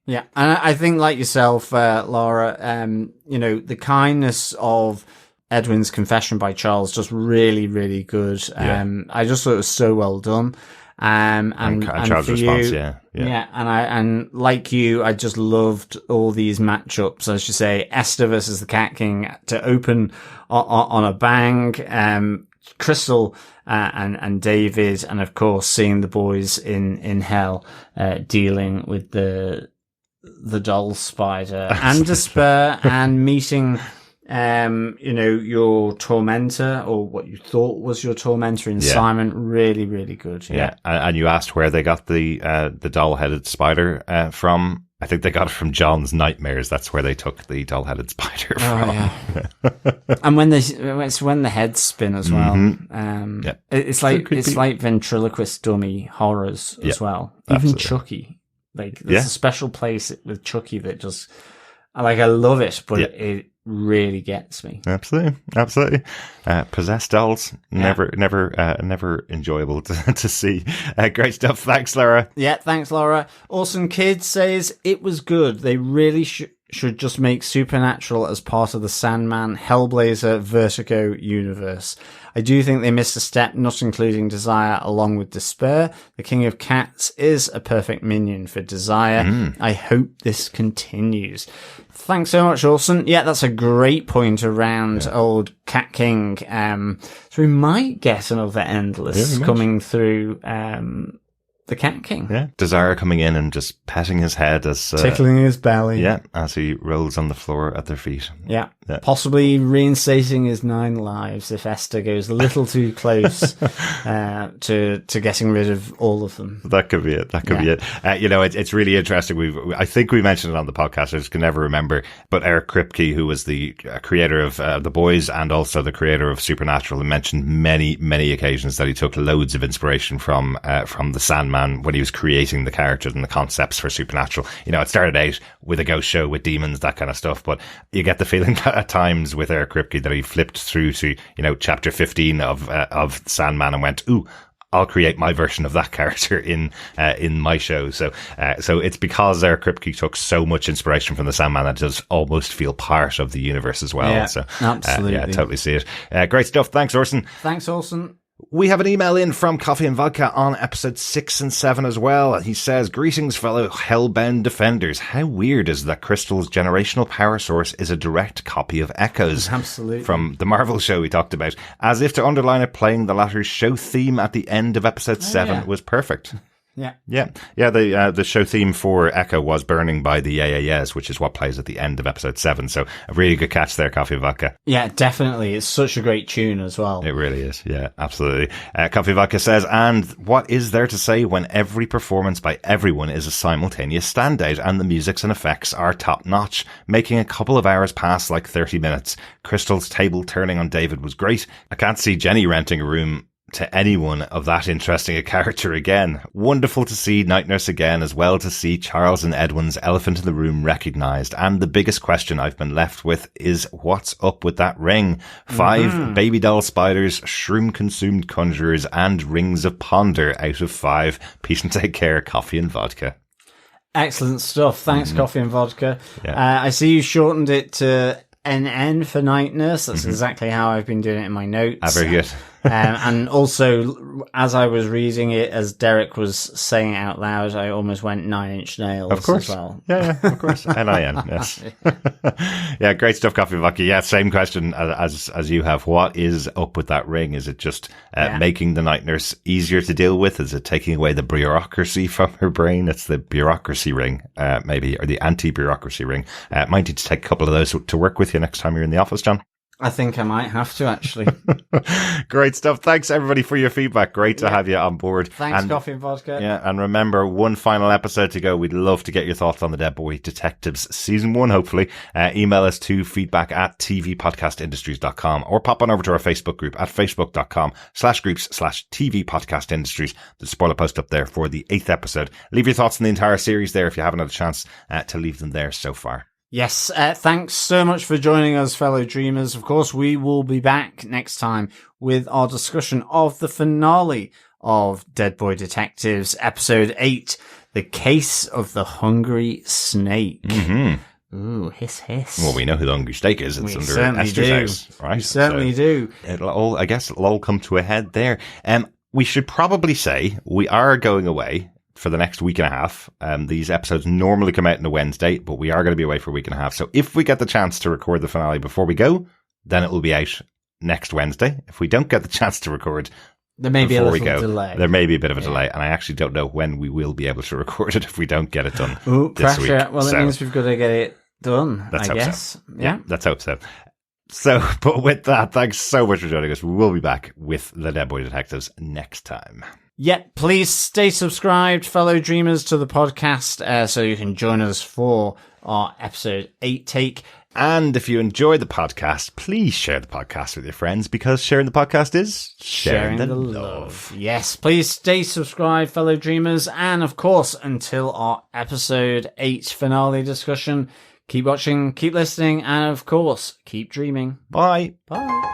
Yeah, and I think, like yourself, Laura, the kindness of Edwin's confession by Charles, just really, really good. I just thought it was so well done. And Child's for Response, you, yeah. And like you, I just loved all these matchups. As you say, Esther versus the Cat King to open on a bang. Crystal and David, and of course seeing the boys in hell dealing with the doll spider and Despair and meeting your tormentor, or what you thought was your tormentor in Simon. Really, really good. Yeah. And you asked where they got the doll-headed spider from. I think they got it from John's Nightmares. That's where they took the doll-headed spider from. Yeah. And when the heads spin as well. Mm-hmm. It's like ventriloquist dummy horrors as well. Even absolutely. Chucky. Like, there's a special place with Chucky that just, I love it, but it really gets me. Absolutely. Possessed dolls, never enjoyable to see. Great stuff. Thanks, Laura. Yeah, thanks, Laura. Awesome Kid says it was good. They really should just make Supernatural as part of the Sandman, Hellblazer, Vertigo universe. I do think they missed a step, not including Desire along with Despair. The King of Cats is a perfect minion for Desire. I hope this continues. Thanks so much, Orson. Yeah, that's a great point around old Cat King. So we might get another Endless coming through the Cat King. Yeah, Desire coming in and just patting his head as tickling his belly. Yeah, as he rolls on the floor at their feet. Yeah. Possibly reinstating his 9 lives if Esther goes a little too close to getting rid of all of them. That could be it. Be it. It's really interesting. I think we mentioned it on the podcast. I just can never remember. But Eric Kripke, who was the creator of The Boys and also the creator of Supernatural, mentioned many, many occasions that he took loads of inspiration from the Sandman when he was creating the characters and the concepts for Supernatural. It started out with a ghost show with demons, that kind of stuff, but you get the feeling that at times with Eric Kripke that he flipped through to chapter 15 of Sandman and went, ooh, I'll create my version of that character in my show. So it's because Eric Kripke took so much inspiration from the Sandman that it does almost feel part of the universe as well. Yeah, so absolutely. I totally see it. Great stuff. Thanks, Orson. Thanks, Orson. We have an email in from Coffee and Vodka on episode 6 and 7 as well. He says, greetings, fellow Hellbound defenders. How weird is that Crystal's generational power source is a direct copy of Echo's. Absolutely. From the Marvel show we talked about. As if to underline it, playing the latter's show theme at the end of episode 7 was perfect. Yeah. The show theme for Echo was Burning by the Yeah, which is what plays at the end of episode 7. So a really good catch there, Coffee Vodka. Yeah, definitely. It's such a great tune as well. It really is. Yeah, absolutely. Coffee Vodka says, and what is there to say when every performance by everyone is a simultaneous standout and the musics and effects are top notch, making a couple of hours pass like 30 minutes. Crystal's table turning on David was great. I can't see Jenny renting a room to anyone of that interesting a character again. Wonderful to see Night Nurse again, as well to see Charles and Edwin's elephant in the room recognised. And the biggest question I've been left with is, what's up with that ring? 5 baby doll spiders, shroom-consumed conjurers, and rings of ponder out of 5. Peace and take care, Coffee and Vodka. Excellent stuff. Thanks, Coffee and Vodka. Yeah. I see you shortened it to NN for Night Nurse. That's exactly how I've been doing it in my notes. Very good. And also, as I was reading it, as Derek was saying it out loud, I almost went 9 Inch Nails of course. as well. Yeah, of course. NIN, yes. Yeah, great stuff, Coffee Vodka. Yeah, same question as you have. What is up with that ring? Is it just making the Night Nurse easier to deal with? Is it taking away the bureaucracy from her brain? It's the bureaucracy ring, maybe, or the anti-bureaucracy ring. Might need to take a couple of those to work with you next time you're in the office, John. I think I might have to, actually. Great stuff. Thanks, everybody, for your feedback. Great to have you on board. Thanks, Coffee and Vodka. Yeah, and remember, one final episode to go. We'd love to get your thoughts on the Dead Boy Detectives Season 1, hopefully. Email us to feedback@tvpodcastindustries.com or pop on over to our Facebook group at facebook.com/groups/tvpodcastindustries. The spoiler post up there for the 8th episode. Leave your thoughts on the entire series there if you haven't had a chance to leave them there so far. Yes, thanks so much for joining us, fellow dreamers. Of course, we will be back next time with our discussion of the finale of Dead Boy Detectives, episode 8, The Case of the Hungry Snake. Ooh, hiss, hiss. Well, we know who the Hungry Snake is. It's under Esther's house, right? We certainly do. It'll all come to a head there. we should probably say we are going away for the next week and a half. These episodes normally come out on a Wednesday, but we are going to be away for a week and a half. So if we get the chance to record the finale before we go, then it will be out next Wednesday. If we don't get the chance to record, there may be a little delay. There may be a bit of a delay, and I actually don't know when we will be able to record it if we don't get it done. Ooh, this pressure. Week. Well, it means we've got to get it done, I guess. So. Yeah, let's hope so. So, but with that, thanks so much for joining us. We will be back with the Dead Boy Detectives next time. Yeah, please stay subscribed, fellow dreamers, to the podcast so you can join us for our episode 8 take. And if you enjoy the podcast, please share the podcast with your friends, because sharing the podcast is sharing the love. Yes, please stay subscribed, fellow dreamers. And of course, until our episode 8 finale discussion, keep watching, keep listening, and of course, keep dreaming. Bye. Bye.